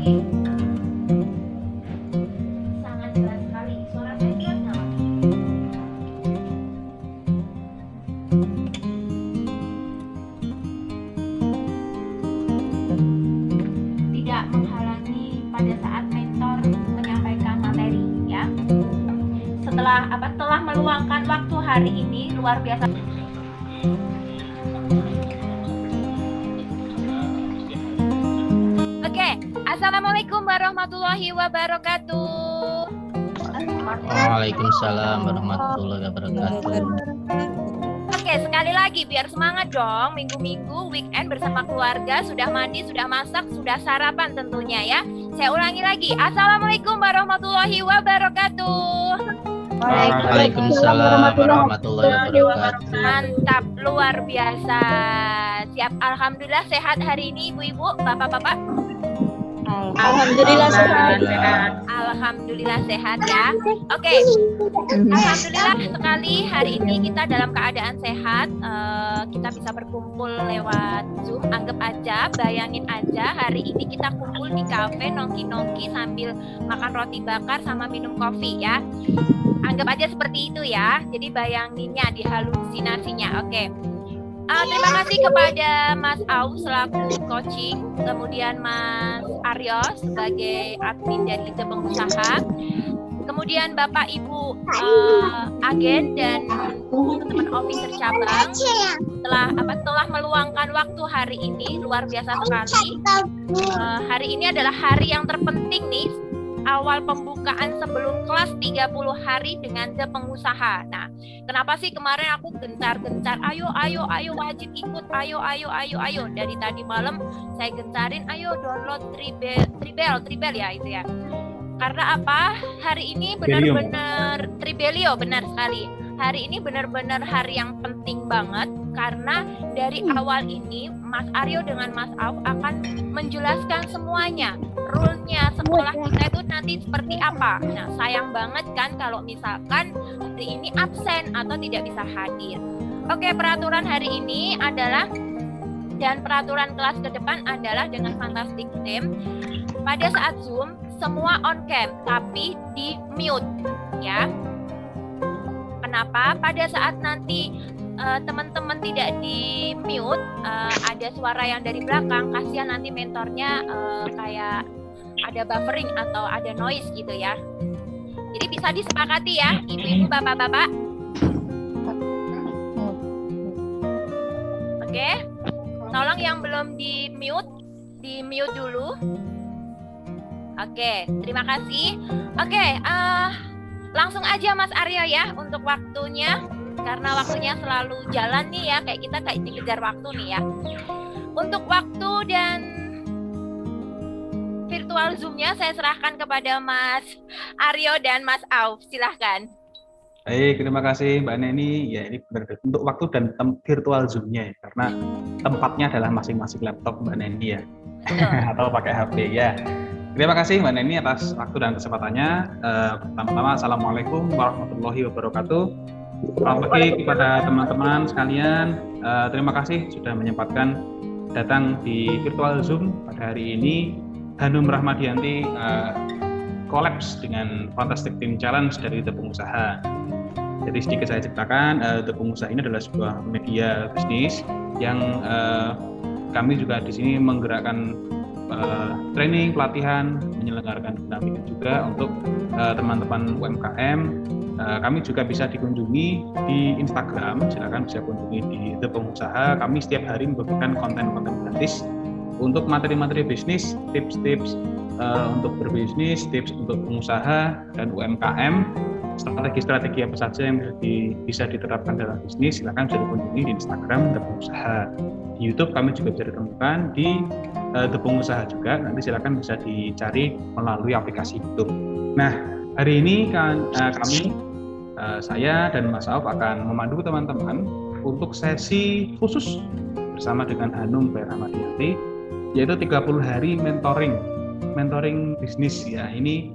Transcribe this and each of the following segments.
Sangat jelas sekali. Suara saya jelas nggak, Mas? Tidak menghalangi pada saat mentor menyampaikan materi, ya. Setelah meluangkan waktu hari ini luar biasa. Oke, assalamualaikum warahmatullahi wabarakatuh. Waalaikumsalam warahmatullahi wabarakatuh. Oke, sekali lagi biar semangat dong. Minggu-minggu weekend bersama keluarga, sudah mandi, sudah masak, sudah sarapan tentunya ya. Saya ulangi lagi. Assalamualaikum warahmatullahi wabarakatuh. Waalaikumsalam warahmatullahi wabarakatuh. Mantap, luar biasa. Siap, alhamdulillah sehat hari ini ibu-ibu, bapak-bapak. Alhamdulillah sehat. Alhamdulillah sehat ya. Oke, alhamdulillah sekali hari ini kita dalam keadaan sehat. Kita bisa berkumpul lewat Zoom. Anggap aja, bayangin aja hari ini kita kumpul di kafe nongki-nongki sambil makan roti bakar sama minum kopi ya. Anggap aja seperti itu ya. Jadi bayanginnya, dihalusinasinya. Oke. Terima kasih kepada Mas Au selaku coaching, kemudian Mas Aryo sebagai admin dari The Pengusaha, kemudian Bapak Ibu agen dan teman-teman officer cabang telah meluangkan waktu hari ini luar biasa sekali. Hari ini adalah hari yang terpenting nih, awal pembukaan sebelum kelas 30 hari dengan The Pengusaha. Nah, kenapa sih kemarin aku gencar-gencar, ayo wajib ikut, ayo. Dari tadi malam saya gencarin, ayo download Tribel ya itu ya. Karena apa? Hari ini benar-benar Tribelio, benar sekali. Hari ini benar-benar hari yang penting banget karena dari awal ini Mas Aryo dengan Mas Auf akan menjelaskan semuanya, rule-nya sekolah kita itu nanti seperti apa. Nah, sayang banget kan kalau misalkan hari ini absen atau tidak bisa hadir. Oke, peraturan hari ini adalah dan peraturan kelas ke depan adalah dengan fantastic team. Pada saat Zoom semua on cam tapi di mute ya. Kenapa? Pada saat nanti teman-teman tidak di mute, ada suara yang dari belakang, kasihan nanti mentornya kayak ada buffering atau ada noise gitu ya. Jadi bisa disepakati ya, ibu-ibu, bapak-bapak. Oke, tolong yang belum di mute dulu. Oke, terima kasih. Oke, langsung aja Mas Aryo ya untuk waktunya. Karena waktunya selalu jalan nih ya, kayak kita kayak dikejar waktu nih ya. Untuk waktu dan virtual Zoom-nya saya serahkan kepada Mas Aryo dan Mas Auf. Silahkan. Baik, terima kasih Mbak Neni. Ya, ini benar untuk waktu dan virtual Zoom-nya ya, karena tempatnya adalah masing-masing laptop Mbak Neni ya. Atau pakai HP ya. Terima kasih Mbak Neni atas waktu dan kesempatannya. Pertama-tama, Assalamualaikum warahmatullahi wabarakatuh. Selamat pagi kepada teman-teman sekalian. Terima kasih sudah menyempatkan datang di virtual Zoom pada hari ini. Hanum Rahmadianti kolaps dengan Fantastic Team Challenge dari The Pengusaha. Jadi sedikit saya ceritakan, The Pengusaha ini adalah sebuah media bisnis yang kami juga di sini menggerakkan training, pelatihan, menyelenggarakan pendampingan juga untuk teman-teman UMKM. Kami juga bisa dikunjungi di Instagram, silakan bisa kunjungi di The Pengusaha. Kami setiap hari memberikan konten-konten gratis untuk materi-materi bisnis, tips-tips untuk berbisnis, tips untuk pengusaha dan UMKM, strategi-strategi apa saja yang bisa diterapkan dalam bisnis. Silakan bisa dikunjungi di Instagram The Pengusaha. Di YouTube kami juga bisa ditemukan di The Pengusaha juga. Nanti silakan bisa dicari melalui aplikasi YouTube. Nah, hari ini kami saya dan Mas Auf akan memandu teman-teman untuk sesi khusus bersama dengan Hanum Rahmadianti, yaitu 30 hari mentoring bisnis ya. Ini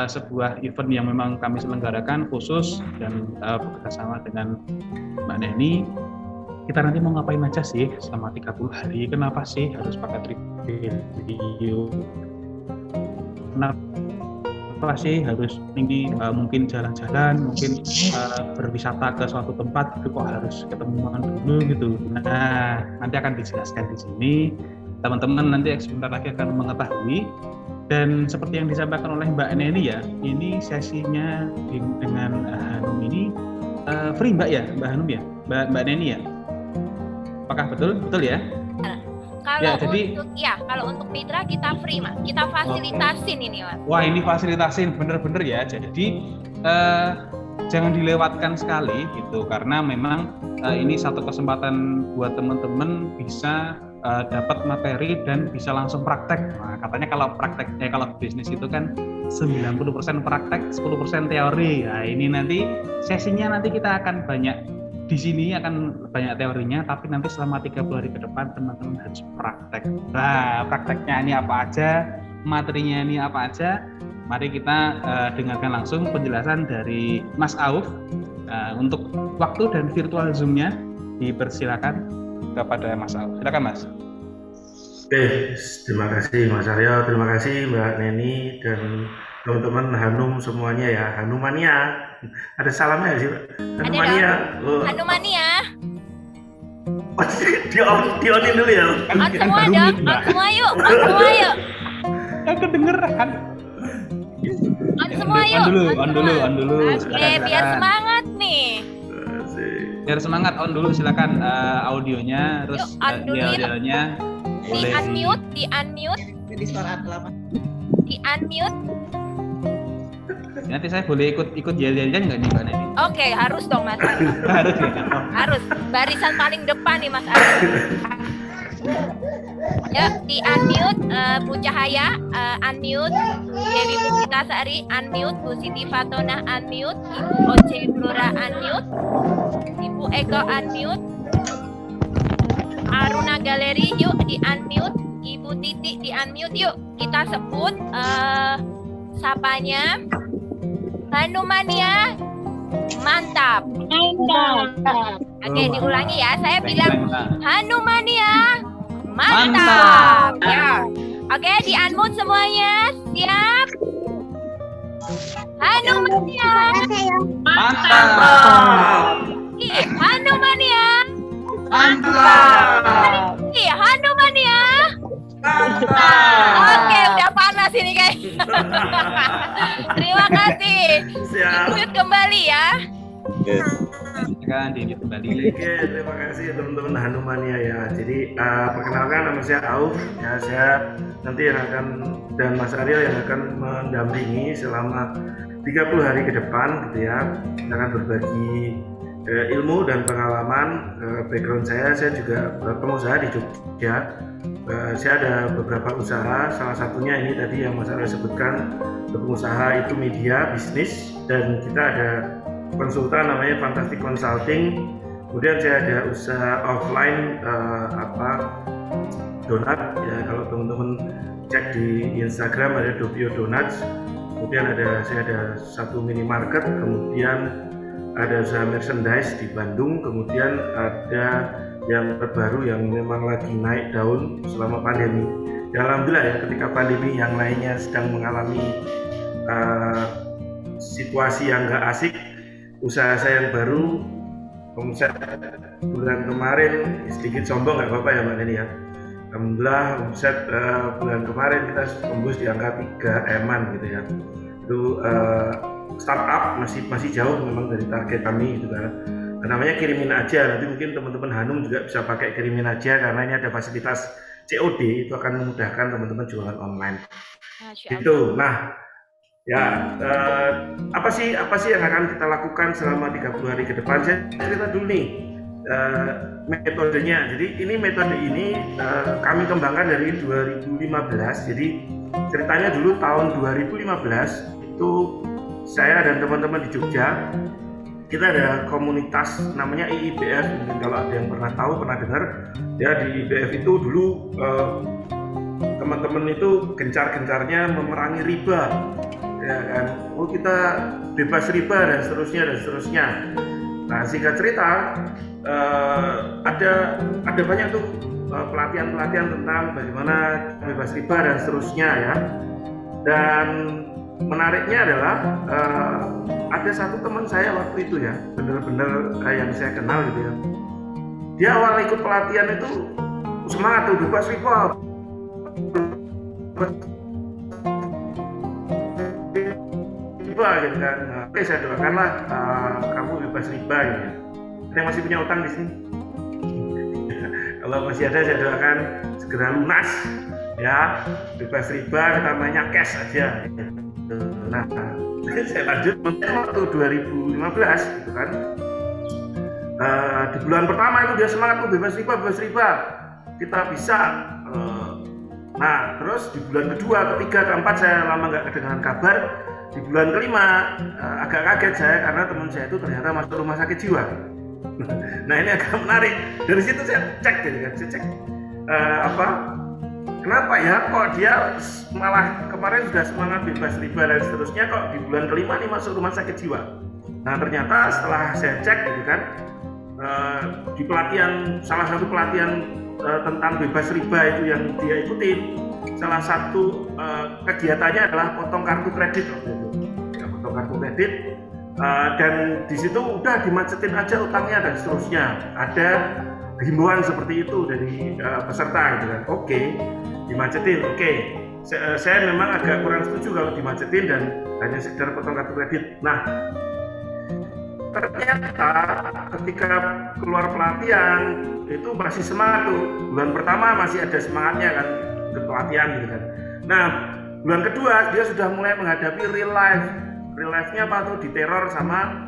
sebuah event yang memang kami selenggarakan khusus dan bekerjasama dengan Mbak Neni. Kita nanti mau ngapain aja sih selama 30 hari? Kenapa sih harus pakai video? kenapa sih harus ini mungkin jalan-jalan, mungkin berwisata ke suatu tempat itu kok harus ketemuan dulu gitu. Nah, nanti akan dijelaskan di sini. Teman-teman nanti sebentar lagi akan mengetahui. Dan seperti yang disampaikan oleh Mbak Neni ya, ini sesinya dengan Hanum ini free Mbak ya, Mbak Hanum ya, Mbak Neni ya. Apakah betul? Betul ya? Kalau kalau untuk mitra kita free Mas, kita fasilitasin ini Mas. Wah ini fasilitasin bener-bener ya. Jadi jangan dilewatkan sekali gitu, karena memang ini satu kesempatan buat teman-teman bisa dapat materi dan bisa langsung praktek. Nah, katanya kalau kalau bisnis itu kan 90% praktek, 10% teori. Nah, ini nanti sesinya nanti kita akan banyak di sini akan banyak teorinya, tapi nanti selama 30 hari ke depan teman-teman harus praktek. Nah, prakteknya ini apa aja, materinya ini apa aja. Mari kita dengarkan langsung penjelasan dari Mas Auf. Untuk waktu dan virtual Zoom-nya dipersilakan kepada Mas Auf. Silakan Mas. Oke, terima kasih Mas Aryo, terima kasih Mbak Neni dan teman-teman Hanum semuanya ya. Hanumania, ada salamnya nggak sih Mbak? Hanumania. Hanumania. Oh, di-onin dulu ya. On semua dong, on semua yuk, on semua yuk. Yang kedengeran. On semua yuk. On dulu. Oke, biar semangat nih. Biar semangat, on dulu silakan audionya, terus audionya di unmute. Jadi suara lama. Di unmute. Nanti saya boleh ikut yel-yelan nggak nih Mbak Neni? Oke, harus dong Mas. Harus ya. Harus. Barisan paling depan nih Mas Aryo. Ya, di unmute Bu Cahaya, unmute Dewi Puspitasari, unmute Bu Siti Fatona, unmute Ibu Oce Flora, unmute Ibu Eko, unmute Aruna Galeri, yuk di unmute Ibu Titi di unmute, yuk kita sebut sapanya Hanumania mantap. Oke, diulangi ya, saya bilang Hanumania mantap. Ya. Oke, di unmute semuanya. Siap? Hanumania Mantap. Hanumania Mantap. Hanumania. Oke, udah panas ini guys. Terima kasih. Ikut kembali ya. Silakan dilanjut kembali. Oke, terima kasih teman-teman Hanumania ya. Jadi perkenalkan nama saya Auf ya, saya nanti yang akan dan Mas Aryo yang akan mendampingi selama 30 hari ke depan gitu ya. Kita akan berbagi ilmu dan pengalaman. Background saya juga pengusaha di Jogja. Saya ada beberapa usaha, salah satunya ini tadi yang Mas Aryo sebutkan, pengusaha itu media, bisnis, dan kita ada konsultan namanya Fantastic Consulting. Kemudian saya ada usaha offline donat ya, kalau teman-teman cek di Instagram ada Dopio Donuts. Kemudian saya ada satu minimarket, kemudian ada usaha merchandise di Bandung, kemudian ada yang terbaru yang memang lagi naik daun selama pandemi. Ya, alhamdulillah ya, ketika pandemi yang lainnya sedang mengalami situasi yang nggak asik, usaha saya yang baru omset bulan kemarin sedikit sombong nggak apa-apa ya Mbak Neni ya. Alhamdulillah omset bulan kemarin kita tembus di angka 3M-an gitu ya. Itu startup masih jauh memang dari target kami gitu kan. Namanya kirimin aja, nanti mungkin teman-teman Hanum juga bisa pakai kirimin aja karena ini ada fasilitas COD, itu akan memudahkan teman-teman jualan online. Gitu. Nah, ya apa sih yang akan kita lakukan selama 30 hari ke depan? Saya cerita dulu nih metodenya. Jadi metode ini kami kembangkan dari 2015. Jadi ceritanya dulu tahun 2015 itu saya dan teman-teman di Jogja kita ada komunitas namanya IIBF. Mungkin kalau ada yang pernah dengar ya, di IIBF itu dulu teman-teman itu gencar-gencarnya memerangi riba ya kan. Kita bebas riba dan seterusnya. Nah, singkat cerita ada banyak tuh pelatihan-pelatihan tentang bagaimana bebas riba dan seterusnya ya. Dan menariknya adalah ada satu teman saya waktu itu ya, benar-benar yang saya kenal gitu ya. Dia awal ikut pelatihan itu semangat tuh bebas riba. Riba gitu kan. Oke, saya doakanlah kamu bebas riba gitu ya. Ada yang masih punya utang di sini? Kalau masih ada saya doakan segera lunas ya, bebas riba, namanya cash aja. Nah, saya lanjut waktu 2015 gitu kan. Di bulan pertama itu dia semangat tuh bebas riba, kita bisa. Nah, terus di bulan kedua, ketiga, keempat saya lama nggak kedengaran kabar. Di bulan kelima agak kaget saya karena teman saya itu ternyata masuk rumah sakit jiwa. Nah, ini agak menarik. Dari situ saya cek gitu kan, kenapa ya kok dia malah kemarin sudah semangat bebas riba dan seterusnya, kok di bulan kelima nih masuk rumah sakit jiwa. Nah, ternyata setelah saya cek gitu kan, di pelatihan, salah satu pelatihan tentang bebas riba itu yang dia ikutin, salah satu kegiatannya adalah potong kartu kredit ya, potong kartu kredit, dan di situ udah dimacetin aja utangnya dan seterusnya. Ada himbauan seperti itu dari peserta gitu kan. Oke, dimacetin. Oke. Saya memang agak kurang setuju kalau dimacetin dan hanya sekedar potong kartu kredit. Nah, ternyata ketika keluar pelatihan itu masih semangat tuh. Bulan pertama masih ada semangatnya kan, ke pelatihan gitu kan. Nah, bulan kedua dia sudah mulai menghadapi real life. Real life-nya apa tuh? Diteror sama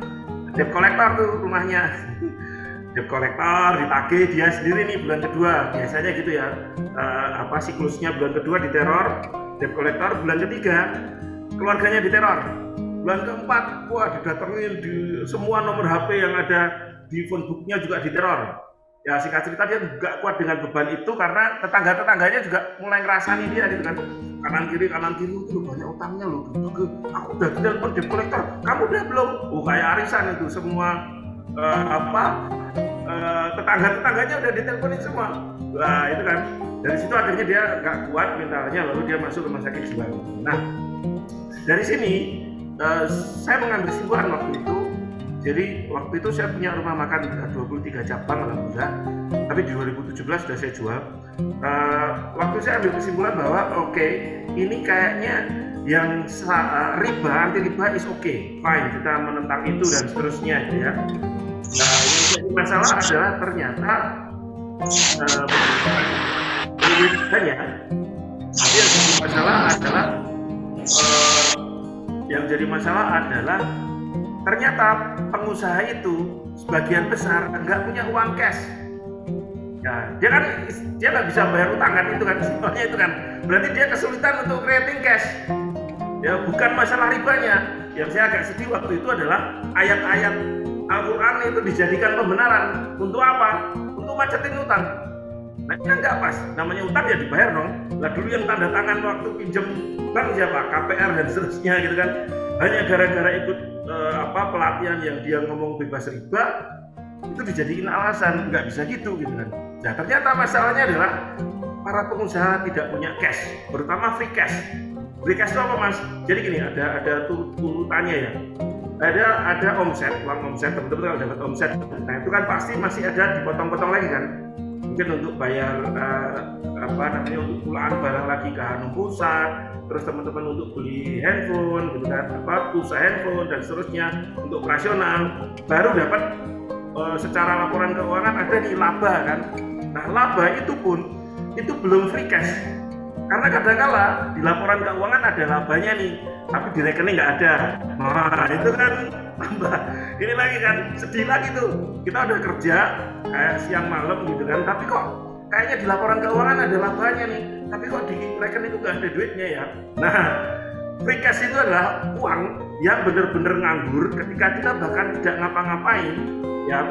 debt collector tuh rumahnya. Debt collector ditagih dia sendiri nih bulan kedua. Biasanya gitu ya. Siklusnya bulan kedua diteror, debt collector, bulan ketiga keluarganya diteror. Bulan keempat, wah didatengin di semua nomor HP yang ada di phone book-nya juga diteror. Ya singkat cerita dia nggak kuat dengan beban itu karena tetangga-tetangganya juga mulai ngerasani dia gitu kan. Kanan kiri itu banyak utangnya loh. Aku udah telepon debt collector, kamu udah belum? Kayak arisan itu semua tetangga-tetangganya udah diteleponin semua. Nah itu kan, dari situ akhirnya dia nggak kuat mentalnya, lalu dia masuk rumah sakit jiwa. Nah dari sini saya mengambil kesimpulan waktu itu. Jadi waktu itu saya punya rumah makan 23 cabang alhamdulillah, tapi di 2017 sudah saya jual. Waktu saya ambil kesimpulan bahwa oke, ini kayaknya yang riba, anti riba is okay, fine, kita menentang itu dan seterusnya gitu ya. Nah, yang jadi masalah adalah ternyata yang jadi masalah adalah ternyata pengusaha itu sebagian besar nggak punya uang cash. Ya, dia nggak bisa bayar utang kan, itu kan simpelnya itu kan. Berarti dia kesulitan untuk creating cash. Ya, bukan masalah ribanya. Yang saya agak sedih waktu itu adalah ayat-ayat Al-Quran itu dijadikan pembenaran. Untuk apa? Untuk macetin utang. Nah, ini kan nggak pas. Namanya utang ya dibayar dong. Lah dulu yang tanda tangan waktu pinjem bank siapa? KPR dan seterusnya gitu kan. Hanya gara-gara ikut pelatihan yang dia ngomong bebas riba, itu dijadikan alasan. Nggak bisa gitu kan. Nah, ternyata masalahnya adalah para pengusaha tidak punya cash, terutama free cash. Free cash itu apa, Mas? Jadi gini, ada turutannya ya. Ada omset, uang omset, teman-teman kalau dapat omset, nah itu kan pasti masih ada dipotong-potong lagi kan. Mungkin untuk bayar untuk pulaan barang lagi ke Hanum Pusat, terus teman-teman untuk beli handphone, gitu kan, pulsa handphone dan seterusnya untuk operasional, baru dapat secara laporan keuangan ada di laba kan. Nah, laba itu pun itu belum free cash. Karena kadang-kala di laporan keuangan ada labanya nih, tapi di rekening nggak ada. Nah, itu kan tambah ini lagi kan, sedih lagi tuh. Kita udah kerja kayak siang malam gitu kan, tapi kok kayaknya di laporan keuangan ada labanya nih, tapi kok di rekening itu nggak ada duitnya ya. Nah, free cash itu adalah uang yang benar-benar nganggur ketika kita bahkan tidak ngapa-ngapain. Ya,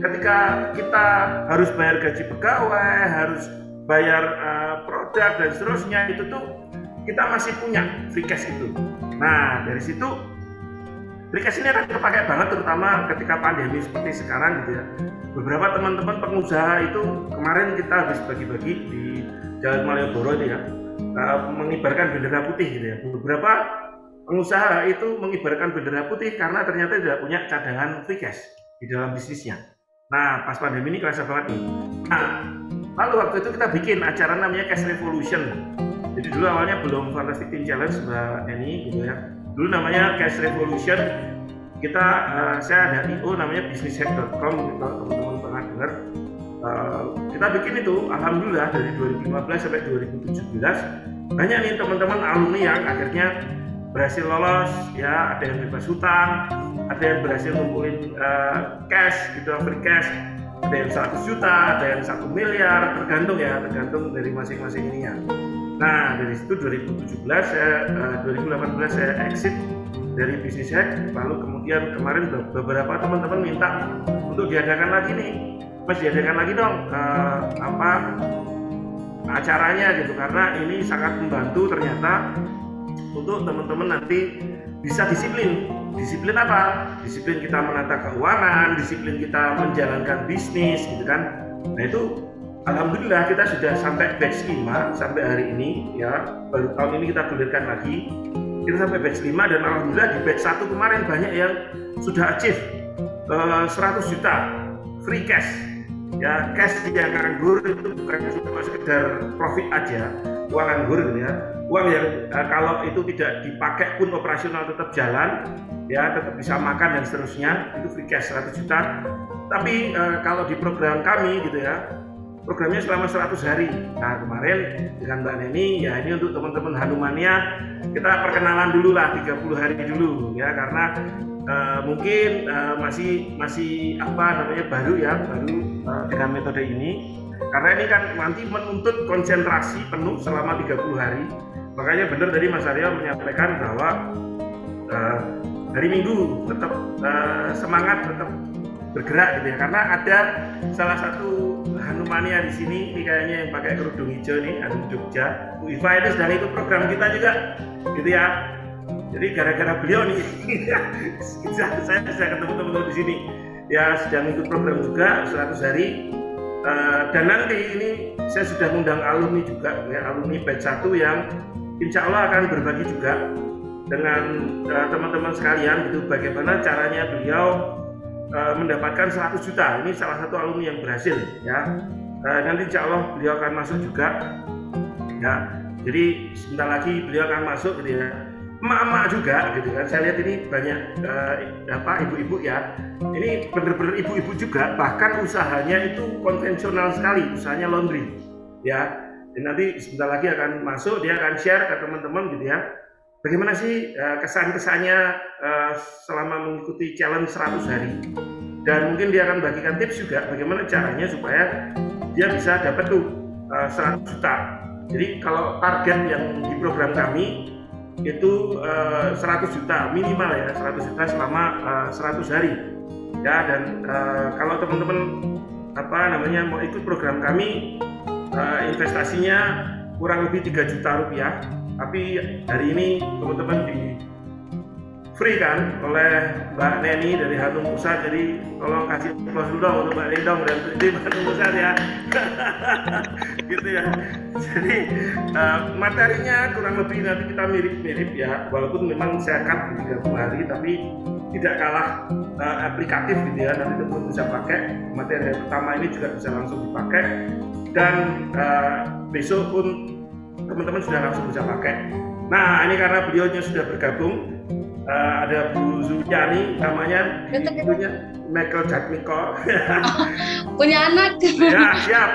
ketika kita harus bayar gaji pegawai, harus bayar produk dan seterusnya, itu tuh kita masih punya free cash itu. Nah, dari situ free cash ini akan terpakai banget terutama ketika pandemi seperti sekarang gitu ya. Beberapa teman-teman pengusaha itu kemarin kita habis bagi-bagi di Jalan Malioboro itu ya, mengibarkan bendera putih gitu ya. Beberapa pengusaha itu mengibarkan bendera putih karena ternyata tidak punya cadangan free cash di dalam bisnisnya. Nah, pas pandemi ini kerasa banget nih. Nah, lalu waktu itu kita bikin acara namanya Cash Revolution. Jadi dulu awalnya belum Fantastic Teen Challenge Mbak Neni gitu ya. Dulu namanya Cash Revolution. Kita saya ada IO namanya businesshack.com gitu, teman-teman pernah dengar. Kita bikin itu, alhamdulillah dari 2015 sampai 2017 banyak nih teman-teman alumni yang akhirnya berhasil lolos ya, ada yang bebas hutang, ada yang berhasil ngumpulin cash gitu, free cash, ada yang 100 juta, ada yang 1 miliar, tergantung dari masing-masing ini ya. Nah dari situ 2018 saya exit dari Business Hack, lalu kemudian kemarin beberapa teman-teman minta untuk diadakan lagi nih, Mas diadakan lagi dong acaranya gitu, karena ini sangat membantu ternyata untuk teman-teman nanti bisa disiplin. Disiplin apa? Disiplin kita menata keuangan, disiplin kita menjalankan bisnis gitu kan. Nah itu alhamdulillah kita sudah sampai batch 5 sampai hari ini ya, baru tahun ini kita gulirkan lagi. Kita sampai batch 5 dan alhamdulillah di batch 1 kemarin banyak yang sudah achieve 100 juta free cash. Ya, cash yang nganggur itu bukan cuma sekedar profit aja, uang nganggur gitu ya. Uang yang kalau itu tidak dipakai pun operasional tetap jalan, ya tetap bisa makan dan seterusnya, itu free cash 100 juta. Tapi kalau di program kami gitu ya, programnya selama 100 hari. Nah kemarin dengan Mbak Neni, ya ini untuk teman-teman Hanumania, kita perkenalan dulu lah 30 hari dulu ya, karena mungkin masih baru dengan metode ini, karena ini kan nanti menuntut konsentrasi penuh selama 30 hari. Makanya benar tadi Mas Aryo menyampaikan bahwa hari Minggu tetap semangat, tetap bergerak gitu ya, karena ada salah satu Hanumania di sini, ini kayaknya yang pakai kerudung hijau nih, Hanum Jogja, Bu Iva itu sedang ikut program kita juga gitu ya. Jadi gara-gara beliau nih saya ketemu teman-teman di sini ya, sedang ikut program juga 100 hari. Dan nanti ini saya sudah mengundang alumni juga ya, alumni batch 1 yang insya Allah akan berbagi juga dengan teman-teman sekalian gitu, bagaimana caranya beliau mendapatkan 100 juta. Ini salah satu alumni yang berhasil ya. Nanti insya Allah beliau akan masuk juga ya. Jadi sebentar lagi beliau akan masuk gitu ya. Emak-emak juga gitu kan, saya lihat ini banyak ibu-ibu ya, ini benar-benar ibu-ibu juga, bahkan usahanya itu konvensional sekali, usahanya laundry ya. Dan nanti sebentar lagi akan masuk, dia akan share ke teman-teman gitu ya, bagaimana sih kesan-kesannya selama mengikuti challenge 100 hari, dan mungkin dia akan bagikan tips juga bagaimana caranya supaya dia bisa dapat tuh 100 juta. Jadi kalau target yang di program kami itu 100 juta minimal ya, 100 juta selama 100 hari ya. Dan kalau teman-teman mau ikut program kami, investasinya kurang lebih 3 juta rupiah, tapi hari ini teman-teman di free kan oleh Mbak Neni dari Hanum Pusat, jadi tolong kasih aplaus dulu dong untuk Mbak Neni dong dan di Hanum Pusat ya. Gitu ya. Jadi materinya kurang lebih nanti kita mirip-mirip ya, walaupun memang saya cut di 30 hari tapi tidak kalah aplikatif gitu ya. Nanti teman-teman bisa pakai materi yang pertama ini juga bisa langsung dipakai, dan besok pun teman-teman sudah langsung bisa pakai. Nah ini karena beliaunya sudah bergabung, ada Bu Zuliani namanya, ibunya Michael Jatmiko. Punya anak. Ya siap.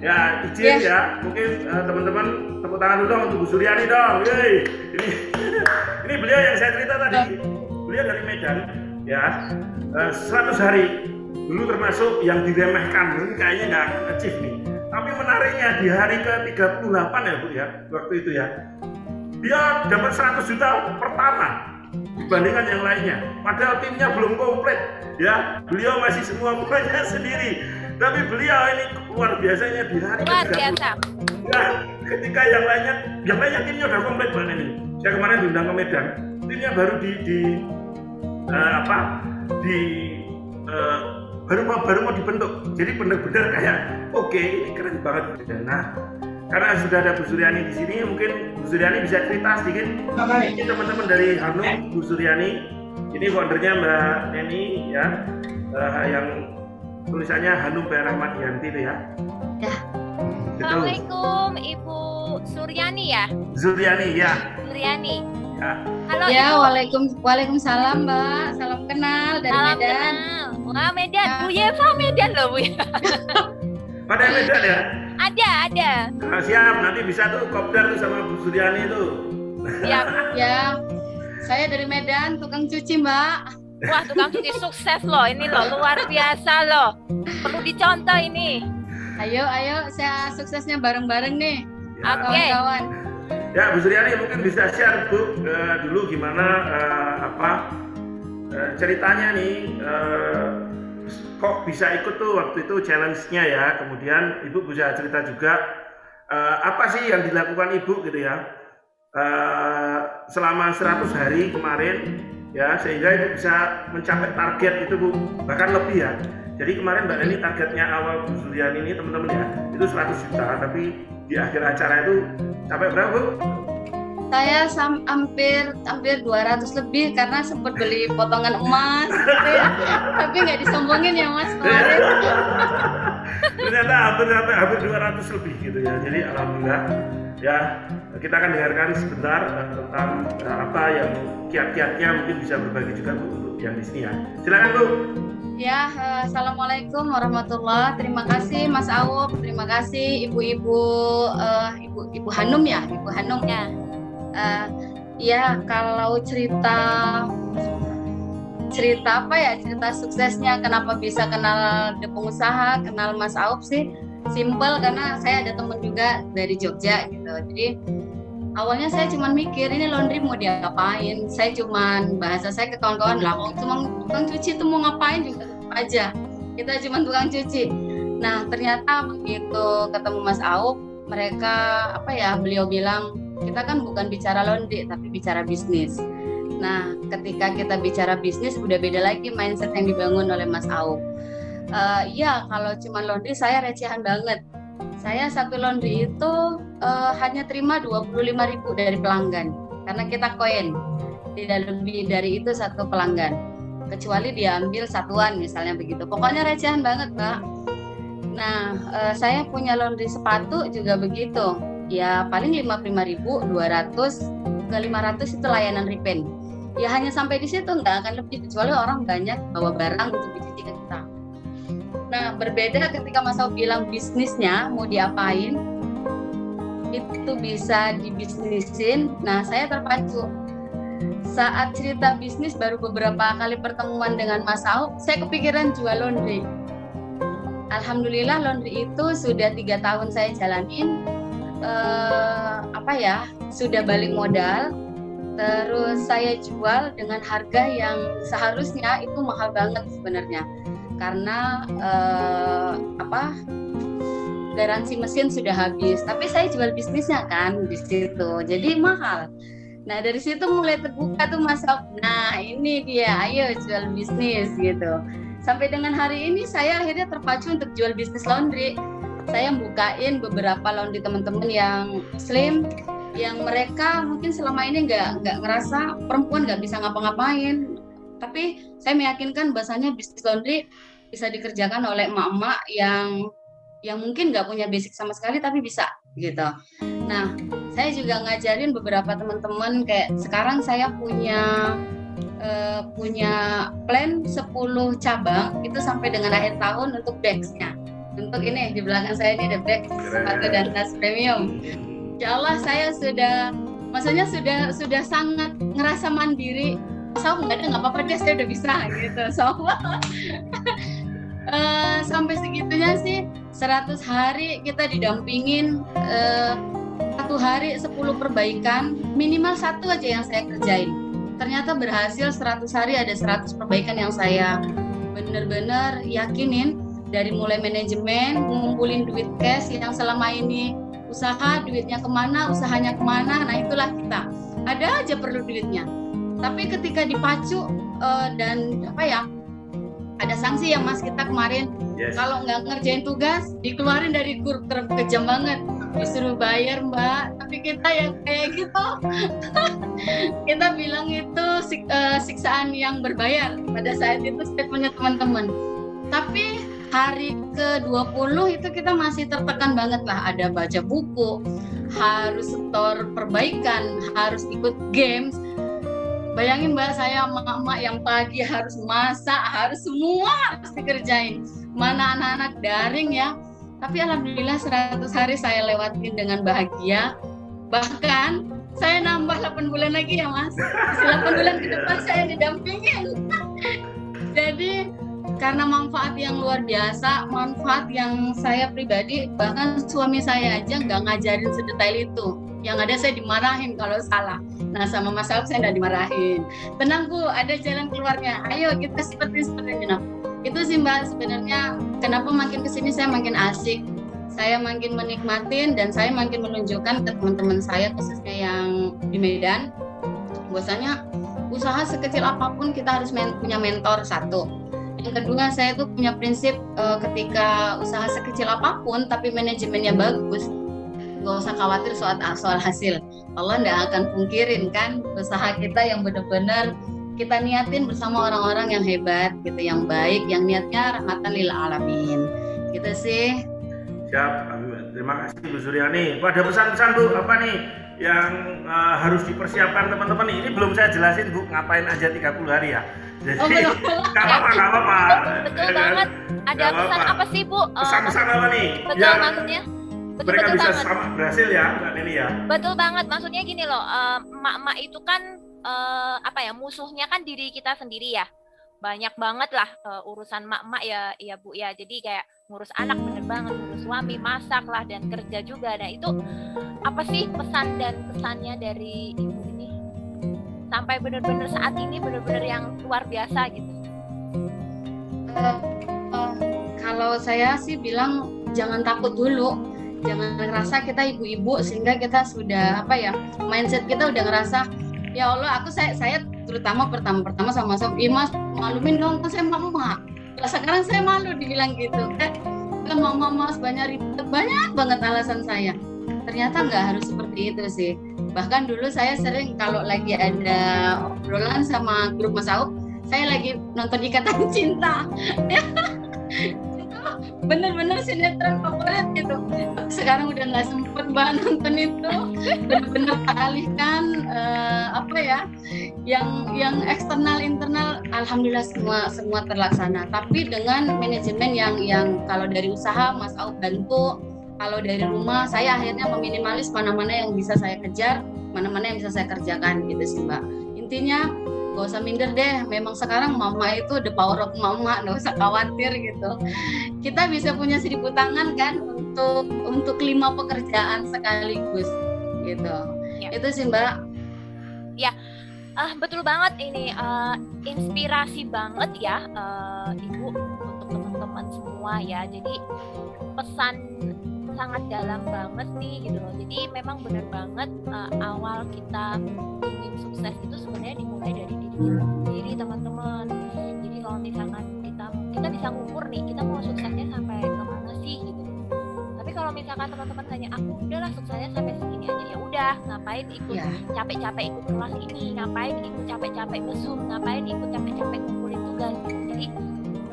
Ya izin ya, mungkin teman-teman tepuk tangan dulu dong untuk Bu Zuliani dong. Yeay. Ini beliau yang saya cerita tadi, beliau dari Medan ya, 100 hari dulu termasuk yang diremehkan, ini kayaknya nggak akan achieve nih. Tapi menariknya di hari ke-38 ya Bu ya, waktu itu ya, dia dapat 100 juta pertama dibandingkan yang lainnya, padahal timnya belum komplit ya, beliau masih semuanya sendiri, tapi beliau ini luar biasanya di hari ke-38 ya, ketika yang lainnya timnya udah komplit Mbak Neni. Saya kemarin diundang ke Medan, timnya baru di baru mau dibentuk. Jadi benar-benar kayak oke, ini keren banget. Nah, karena sudah ada Bu Suryani di sini, mungkin Bu Suryani bisa cerita sedikit. Ini teman-teman dari Hanum, Bu Suryani, ini foundernya Mbak Neni ya, yang tulisannya Hanum P. Rahmadianti itu ya. Ya. Assalamualaikum Ibu Suryani ya. Suryani ya. Suryani. Ya. Halo Ya, Ibu. waalaikumsalam Mbak. Salam kenal dari Salam Medan. kenal. Wah Medan, Ya. Bu Yeva Medan loh Bu. Pada Medan ya. Ada. Nah, siap, nanti bisa tuh kopdar tuh sama Bu Suryani tuh. Siap. Ya, saya dari Medan, tukang cuci Mbak. Wah tukang cuci sukses loh, ini loh luar biasa loh. Perlu dicontoh ini. Ayo, saya suksesnya bareng-bareng nih, Ya. Oke. kawan-kawan. Ya, Bu Suryani mungkin bisa share Bu dulu gimana ceritanya nih kok bisa ikut tuh waktu itu challenge-nya ya. Kemudian Ibu bisa cerita juga apa sih yang dilakukan Ibu gitu ya selama 100 hari kemarin ya, sehingga Ibu bisa mencapai target itu Bu, bahkan lebih ya. Jadi kemarin Mbak Neni targetnya awal Bu Suryani ini teman-teman ya itu 100 juta, tapi di akhir acara itu sampai berapa Bu? Saya hampir 200 lebih karena sempat beli potongan emas gitu ya. Tapi nggak disombongin ya Mas kemarin. Ternyata hampir 200 lebih gitu ya. Jadi alhamdulillah ya, kita akan dengarkan sebentar tentang apa yang kiat-kiatnya, mungkin bisa berbagi juga Bu untuk yang di sini ya. Silakan Bu. Ya, assalamualaikum warahmatullahi. Terima kasih Mas Awuk, terima kasih ibu-ibu, ibu Hanum ya, Ibu Hanum. Ya. Ya, kalau cerita apa ya, cerita suksesnya kenapa bisa kenal The Pengusaha, kenal Mas Awuk sih simple, karena saya ada temen juga dari Jogja gitu. Jadi awalnya saya cuma mikir ini laundry mau diapain. Saya cuman bahasa saya ke kawan-kawan lah, cuma tukang cuci itu mau ngapain juga aja. Kita cuma tukang cuci. Nah ternyata begitu ketemu Mas Awuk, mereka beliau bilang kita kan bukan bicara laundry tapi bicara bisnis. Nah ketika kita bicara bisnis udah beda lagi mindset yang dibangun oleh Mas Awuk. Ya kalau cuma laundry saya recehan banget. Saya satu laundry itu hanya terima 25.000 dari pelanggan karena kita koin, tidak lebih dari itu satu pelanggan, kecuali dia ambil satuan misalnya begitu. Pokoknya recehan banget Mbak. Nah saya punya laundry sepatu juga begitu ya, paling 55.000, 200 ke 500 itu layanan repaint ya, hanya sampai di situ, nggak akan lebih, kecuali orang banyak bawa barang untuk dicuci ke kita. Nah berbeda ketika Mas Awuk bilang bisnisnya mau diapain, itu bisa dibisnisin. Nah saya terpacu saat cerita bisnis, baru beberapa kali pertemuan dengan Mas Awuk saya kepikiran jual laundry. Alhamdulillah laundry itu sudah 3 tahun saya jalanin. Sudah balik modal, terus saya jual dengan harga yang seharusnya itu mahal banget sebenarnya, karena garansi mesin sudah habis, tapi saya jual bisnisnya kan di situ, jadi mahal. Nah dari situ mulai terbuka tuh Mas Awuk, nah ini dia, ayo jual bisnis gitu. Sampai dengan hari ini saya akhirnya terpacu untuk jual bisnis laundry. Saya bukain beberapa laundry teman-teman yang muslim, yang mereka mungkin selama ini nggak ngerasa perempuan nggak bisa ngapa-ngapain, tapi saya meyakinkan bahasanya bisnis laundry bisa dikerjakan oleh emak-emak yang mungkin nggak punya basic sama sekali tapi bisa gitu. Nah saya juga ngajarin beberapa teman-teman, kayak sekarang saya punya plan 10 cabang itu sampai dengan akhir tahun untuk bags-nya. Untuk ini di belakang saya ini ada bag sepatu dan tas premium. Ya Allah saya sudah sangat ngerasa mandiri. So nggak apa-apa deh, saya udah bisa gitu. So sampai segitunya sih, 100 hari kita didampingin, 1 hari 10 perbaikan, minimal 1 aja yang saya kerjain. Ternyata berhasil, 100 hari ada 100 perbaikan yang saya benar-benar yakinin. Dari mulai manajemen, ngumpulin duit cash yang selama ini usaha, duitnya kemana, usahanya kemana, nah itulah kita. Ada aja perlu duitnya. Tapi ketika dipacu, dan apa ya, ada sanksi ya Mas kita kemarin. Yes. Kalau nggak ngerjain tugas dikeluarin dari grup, kejam banget, disuruh bayar Mbak. Tapi kita yang kayak gitu kita bilang itu siksaan yang berbayar pada saat itu statementnya teman-teman. Tapi hari ke-20 itu kita masih tertekan banget lah, ada baca buku, harus setor perbaikan, harus ikut games. Bayangin Mbak, saya emak-emak yang pagi harus masak, harus semua harus dikerjain. Mana anak-anak daring ya. Tapi alhamdulillah 100 hari saya lewatin dengan bahagia. Bahkan saya nambah 8 bulan lagi ya Mas. 8 bulan ke depan saya didampingin. Jadi karena manfaat yang luar biasa, manfaat yang saya pribadi, bahkan suami saya aja nggak ngajarin sedetail itu. Yang ada saya dimarahin kalau salah. Nah sama Mas Alf saya nggak dimarahin. Tenang Bu, ada jalan keluarnya. Ayo kita seperti ini. Nah, itu sih Mbak sebenarnya kenapa makin kesini saya makin asik. Saya makin menikmatin dan saya makin menunjukkan ke teman-teman saya khususnya yang di Medan. Bahwasanya usaha sekecil apapun kita harus punya mentor satu. Yang kedua, saya tuh punya prinsip ketika usaha sekecil apapun tapi manajemennya bagus, nggak usah khawatir soal hasil. Allah nggak akan pungkirin kan usaha kita yang benar-benar kita niatin bersama orang-orang yang hebat gitu, yang baik, yang niatnya rahmatan lil alamin. Gitu sih. Siap, terima kasih Bu Suryani. Ada pesan-pesan Bu apa nih yang harus dipersiapkan teman-teman nih? Ini belum saya jelasin Bu, ngapain aja 30 hari ya. Jadi nggak apa-apa. Betul banget. Ada pesan apa sih Bu? Pesan-pesan apa nih? Betul Ya, maksudnya. mereka Betul bisa banget. sama berhasil ya Mbak Nini ya. Betul banget. Maksudnya gini loh, emak-emak itu kan musuhnya kan diri kita sendiri ya. Banyak banget lah urusan emak-emak ya Bu ya. Jadi kayak ngurus anak bener banget, ngurus suami, masak lah dan kerja juga. Nah itu apa sih pesan dan kesannya dari ibu ini sampai bener-bener saat ini bener-bener yang luar biasa gitu? Kalau saya sih bilang jangan takut dulu, jangan ngerasa kita ibu-ibu sehingga kita sudah mindset kita udah ngerasa ya Allah saya terutama pertama sama Mas, Mas malumin dong kan saya mama. Sekarang saya malu dibilang gitu kan mama Mas banyak ribet, banyak banget alasan saya. Ternyata nggak harus seperti itu sih. Bahkan dulu saya sering kalau lagi ada obrolan sama grup Mas Aup, saya lagi nonton Ikatan Cinta. Bener-bener sinetron favorit gitu. Sekarang udah nggak sempet banget nonton itu. Bener-bener teralihkan yang eksternal internal. Alhamdulillah semua terlaksana. Tapi dengan manajemen yang kalau dari usaha Mas Aup bantu, kalau dari rumah saya akhirnya meminimalis mana-mana yang bisa saya kejar, mana-mana yang bisa saya kerjakan gitu sih Mbak. Intinya gak usah minder deh, memang sekarang mama itu the power of mama, gak usah khawatir gitu. Kita bisa punya 1000 tangan kan untuk 5 pekerjaan sekaligus gitu. Ya. Itu sih Mbak. Ya, betul banget ini inspirasi banget ya Ibu untuk teman-teman semua ya. Jadi pesan sangat dalam banget nih gitu loh. Jadi memang benar banget awal kita ingin sukses itu sebenarnya dimulai dari diri kita sendiri teman-teman. Jadi kalau misalkan kita bisa ngukur nih kita mau suksesnya sampai kemana sih gitu. Tapi kalau misalkan teman-teman tanya aku udahlah suksesnya sampai segini aja, ya udah ngapain ikut capek-capek ikut kelas ini, ngapain ikut capek-capek nge-zoom, ngapain ikut capek-capek ngumpulin tugas gitu. Jadi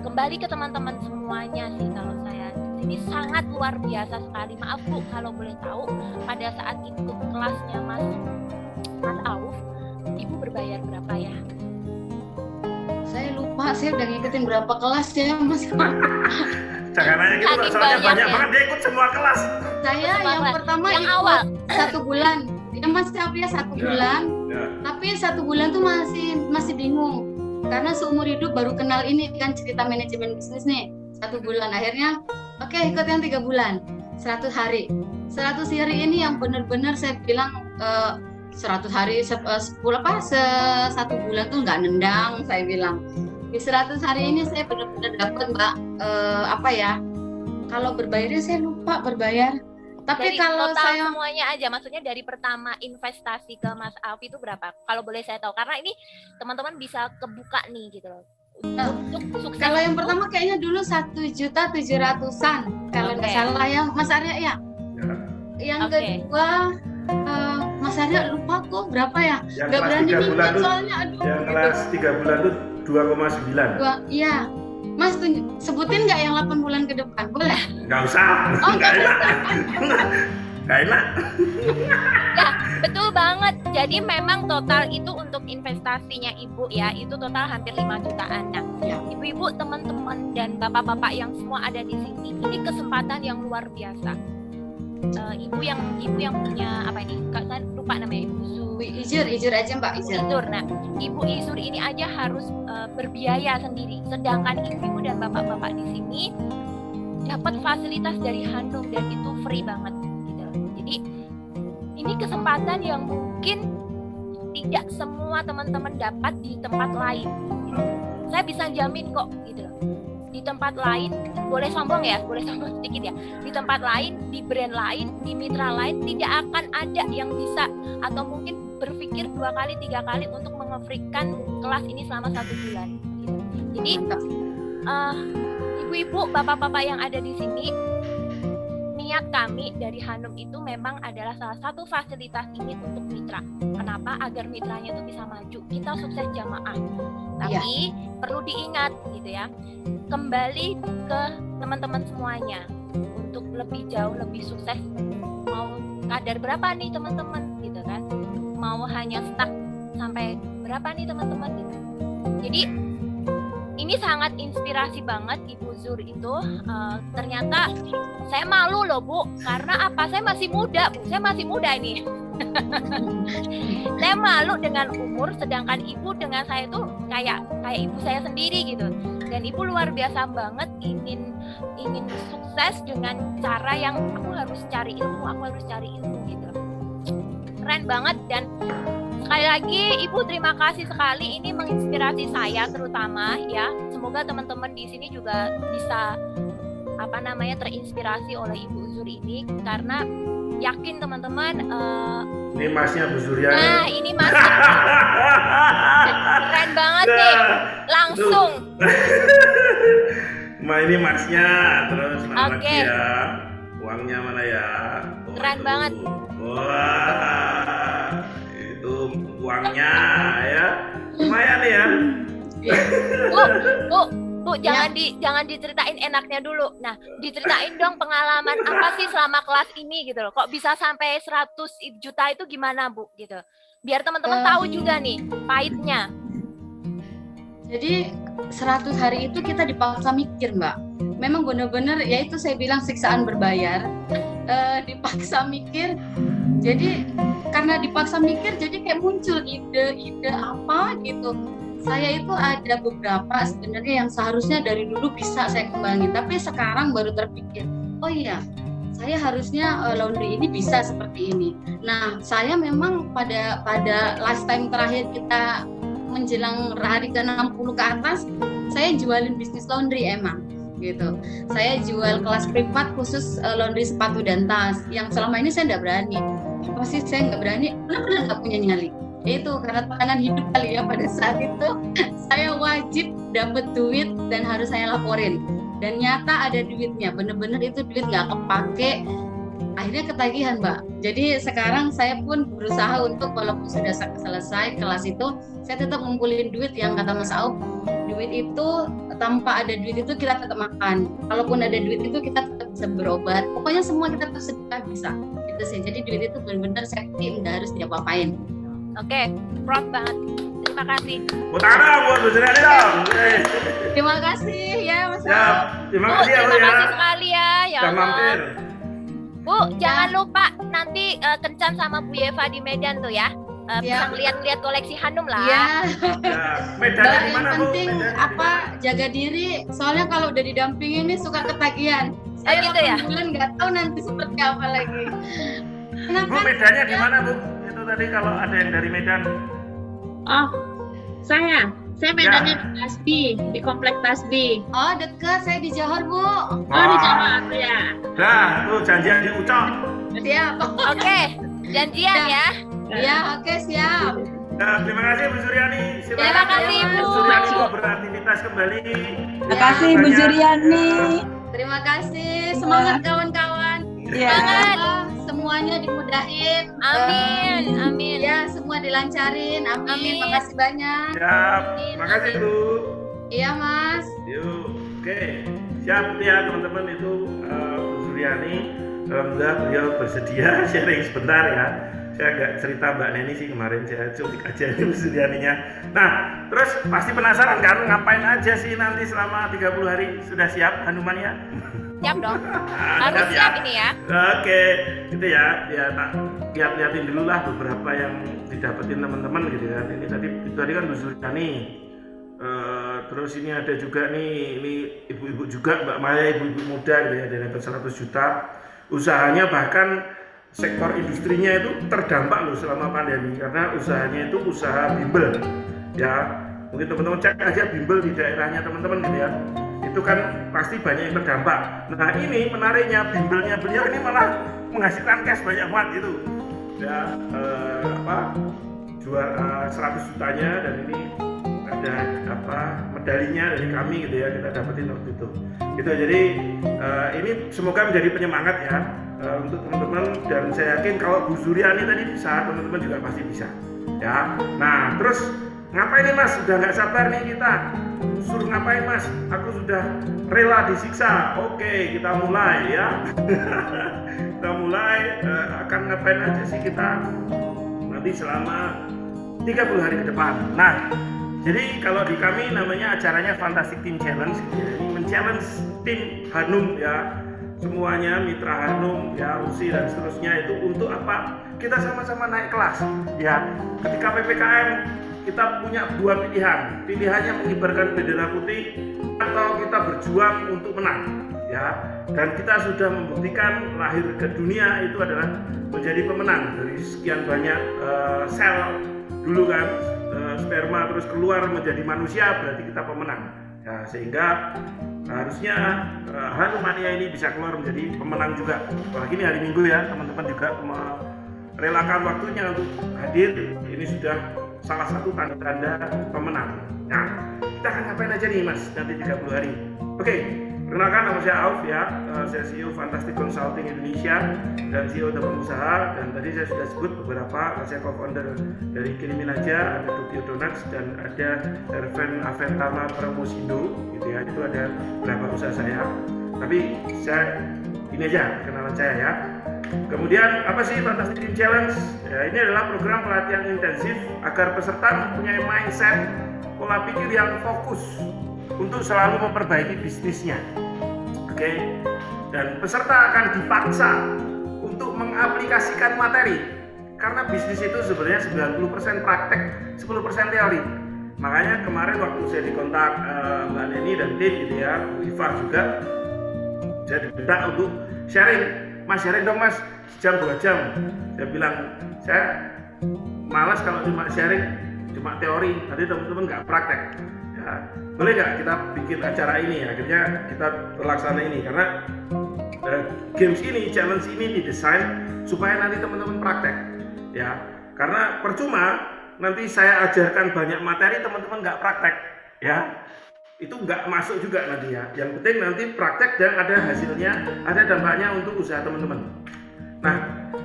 kembali ke teman-teman semuanya sih kalau saya ini sangat luar biasa sekali. Maaf Bu kalau boleh tahu pada saat ikut kelasnya Mas Auf, Ibu berbayar berapa ya? Saya lupa, saya udah ngikutin berapa kelas ya Mas. Jangan nanya gitu, soalnya banyak banget dia ikut semua kelas. Saya yang pertama yang ikut awal 1 bulan. Ya Mas Auf ya 1 bulan. Ya. Tapi 1 bulan tuh masih bingung. Karena seumur hidup baru kenal ini kan cerita manajemen bisnis nih. 1 bulan akhirnya oke, ikut yang 3 bulan, 100 hari. 100 hari ini yang benar-benar saya bilang 100 hari 1 bulan tuh nggak nendang, saya bilang. Di 100 hari ini saya benar-benar dapat Mbak, kalau berbayarnya saya lupa berbayar. Tapi Dari kalau total saya semuanya aja, maksudnya dari pertama investasi ke Mas Auf itu berapa? Kalau boleh saya tahu, karena ini teman-teman bisa kebuka nih gitu loh. Untuk sukses kalau yang itu, pertama kayaknya dulu 1.700.000-an kalau nggak Oke. salah ya Mas Arya ya. Ya. Yang Oke. kedua Mas Arya lupa kok berapa ya? Yang Nggak kelas berani 3 bulan nginget tuh, soalnya aduh. yang gitu. kelas 3 bulan tuh 2,9. Iya. Mas sebutin nggak yang 8 bulan ke depan? Boleh? Nggak usah, Oh, nggak enak. Nggak enak. ya betul banget. Jadi memang total itu untuk investasinya Ibu ya, itu total hampir 5 jutaan. Nah, Ya. Ibu-ibu, teman-teman dan bapak-bapak yang semua ada di sini, ini kesempatan yang luar biasa. Ibu yang punya apa ini? Kak, saya lupa namanya, Ibu Zu. Ijur aja Mbak Ibu Ijur. Izur. Nah, Ibu Izur ini aja harus berbiaya sendiri. Sedangkan ibu-ibu dan bapak-bapak di sini dapat fasilitas dari Hanum dan itu free banget gitu. Jadi ini kesempatan yang mungkin tidak semua teman-teman dapat di tempat lain. Gitu. Saya bisa jamin kok gitu loh. Di tempat lain, boleh sombong sedikit ya. Di tempat lain, di brand lain, di mitra lain tidak akan ada yang bisa atau mungkin berpikir 2 kali 3 kali untuk mengefrikan kelas ini selama 1 bulan. Gitu. Jadi ibu-ibu, bapak-bapak yang ada di sini, niat kami dari Hanum itu memang adalah salah satu fasilitas ini untuk mitra. Kenapa? Agar mitranya itu bisa maju. Kita sukses jamaah. Tapi perlu diingat gitu ya. Kembali ke teman-teman semuanya untuk lebih jauh, lebih sukses. Mau kadar berapa nih teman-teman gitu kan? Mau hanya stuck sampai berapa nih teman-teman gitu. Jadi ini sangat inspirasi banget Ibu Zur itu. Ternyata saya malu loh Bu, karena apa? Saya masih muda Bu, saya masih muda ini. Saya malu dengan umur, sedangkan Ibu dengan saya itu kayak ibu saya sendiri gitu. Dan Ibu luar biasa banget ingin sukses dengan cara yang aku harus cari ilmu gitu. Keren banget. Dan sekali lagi Ibu terima kasih sekali, ini menginspirasi saya terutama ya. Semoga teman-teman di sini juga bisa terinspirasi oleh Ibu Zur ini, karena yakin teman-teman Ini masnya Bu Surya. nah ini masih keren banget nih langsung. Ini masnya, terus mana Oke. lagi ya? Uangnya mana ya? Keren banget. Wah, itu uangnya ya. Lumayan ya. Bu, jangan diceritain enaknya dulu. Nah, diceritain dong pengalaman apa sih selama kelas ini gitu loh. Kok bisa sampai 100 juta itu gimana Bu gitu. Biar teman-teman tahu juga nih pahitnya. Jadi 100 hari itu kita dipaksa mikir Mbak. Memang benar-benar ya itu saya bilang siksaan berbayar. Dipaksa mikir. Jadi karena dipaksa mikir jadi kayak muncul ide-ide apa gitu. Saya itu ada beberapa sebenarnya yang seharusnya dari dulu bisa saya kembangin, tapi sekarang baru terpikir, oh iya, saya harusnya laundry ini bisa seperti ini. Nah, saya memang pada last time terakhir kita menjelang hari ke-60 ke atas, saya jualin bisnis laundry emang gitu. Saya jual kelas privat khusus laundry sepatu dan tas, yang selama ini saya nggak berani. Pasti saya nggak berani, benar-benar nggak punya nyali. Itu karena tekanan hidup kali ya pada saat itu saya wajib dapat duit dan harus saya laporin, dan nyata ada duitnya, bener-bener itu duit nggak kepake, akhirnya ketagihan Mbak. Jadi sekarang saya pun berusaha untuk walaupun sudah selesai kelas itu, saya tetap ngumpulin duit. Yang kata Mas Auf, duit itu tanpa ada duit itu kita tetap makan, kalaupun ada duit itu kita tetap bisa berobat, pokoknya semua kita tuh sedekah bisa gitu sih. Jadi duit itu benar-benar safety, nggak harus diapa-apain. Oke, proud banget. Terima kasih. Buat Bu Surya dong. Terima kasih ya Mas Ya, Auf. terima Bu, kasih ya Bu terima ya. kasih sekali ya. Ya Udah Allah. mampir. Bu, jangan lupa nanti kencan sama Bu Yeva di Medan tuh ya. Bisa lihat-lihat koleksi Hanum lah. Iya. Ya, medannya di Yang mana Bu? penting Medannya di apa mana? jaga diri, soalnya kalau udah didampingin nih suka ketagihan. Saya gitu ya? 8 bulan nggak tahu nanti seperti apa lagi. Bu, medannya di mana Bu? Itu tadi kalau ada yang dari Medan. Oh, saya medannya di Tasbi, di Komplek Tasbi. Oh dekat, saya di Johor Bu. Oh, di Jawa tuh ya. Dah, tuh janjian di Ucok. Siap. Oke, janjian ya. Ya, oke, siap. Nah, terima kasih Bu Suryani. Silakan Terima kasih, Bu. Suryani mau beraktivitas kembali. Terima kasih Bu Suryani. Terima kasih. Semangat kawan-kawan. Ya. Semoga semuanya dimudahin. Amin, amin. Ya, semua dilancarin. Amin. Amin. Makasih banyak. Siap. Makasih Bu. Iya, Mas. Yuk, oke. Siap ya teman-teman, itu Bu Suryani. Alhamdulillah beliau bersedia sharing sebentar ya. Saya agak cerita Mbak Neni sih kemarin, saya culik aja Bu Suryaninya. Nah, terus pasti penasaran kan ngapain aja sih nanti selama 30 hari? Sudah siap Hanuman ya? Siap dong. Harus siap ini ya. Oke, gitu ya. Ya tak lihat-lihatin dulu lah beberapa yang didapetin teman-teman gitu kan. Ini tadi kan Bu Suryani. Terus ini ada juga nih, ini ibu-ibu juga, Mbak Maya, ibu-ibu muda gitu ya, dari 100 juta. Usahanya bahkan sektor industrinya itu terdampak loh selama pandemi, karena usahanya itu usaha bimbel ya. Mungkin teman-teman cek aja bimbel di daerahnya teman-teman gitu ya, itu kan pasti banyak yang terdampak. Nah ini menariknya, bimbelnya beliau ini malah menghasilkan cash banyak banget gitu ya, jual 100 jutanya, dan ini ada medalinya dari kami gitu ya, kita dapetin waktu itu gitu. Jadi ini semoga menjadi penyemangat ya untuk teman-teman, dan saya yakin kalau Bu Suryani tadi bisa, teman-teman juga pasti bisa ya. Nah terus ngapain nih Mas? Sudah nggak sabar nih kita, suruh ngapain Mas? Aku sudah rela disiksa. Oke, kita mulai ya. Kita mulai akan ngapain aja sih kita nanti selama 30 hari ke depan. Nah, jadi kalau di kami namanya acaranya Fantastic Team Challenge, ini men-challenge tim Hanum ya, semuanya mitra Hanum ya, USI dan seterusnya, itu untuk apa? Kita sama-sama naik kelas ya. Ketika PPKM kita punya dua pilihan, pilihannya mengibarkan bendera putih atau kita berjuang untuk menang ya. Dan kita sudah membuktikan lahir ke dunia itu adalah menjadi pemenang dari sekian banyak sel dulu kan, sperma terus keluar menjadi manusia, berarti kita pemenang ya. Sehingga harusnya Hanumania ini bisa keluar menjadi pemenang juga. Apalagi ini hari Minggu ya, teman-teman juga merelakan waktunya untuk hadir. Ini sudah salah satu tanda-tanda pemenang. Nah, kita akan ngapain aja nih Mas nanti 30 hari? Oke, perkenalkan nama saya Auf ya, saya CEO Fantastic Consulting Indonesia dan CEO Teman Usaha. Dan tadi saya sudah sebut beberapa, saya co-founder dari Kirimin Aja, ada Tokyo Donuts, dan ada Erven Aventama Promosindo gitu ya. Itu ada beberapa usaha saya. Tapi saya ini aja kenalan saya ya. Kemudian apa sih Fantastic Team Challenge? Ya, ini adalah program pelatihan intensif agar peserta mempunyai mindset, pola pikir yang fokus untuk selalu memperbaiki bisnisnya. Oke. Dan peserta akan dipaksa untuk mengaplikasikan materi, karena bisnis itu sebenarnya 90% praktek, 10% teori. Makanya kemarin waktu saya dikontak Mbak Neni dan tim gitu ya, Bu Iva juga, saya diminta untuk sharing. Mas sharing dong Mas, sejam 2 jam. Saya bilang, saya malas kalau cuma sharing, cuma teori, nanti teman-teman nggak praktek ya. Boleh nggak kita bikin acara ini? Akhirnya kita terlaksana ini, karena games ini, challenge ini didesain supaya nanti teman-teman praktek ya. Karena percuma nanti saya ajarkan banyak materi, teman-teman nggak praktek ya, itu nggak masuk juga nanti ya. Yang penting nanti praktek dan ada hasilnya, ada dampaknya untuk usaha teman-teman. Nah,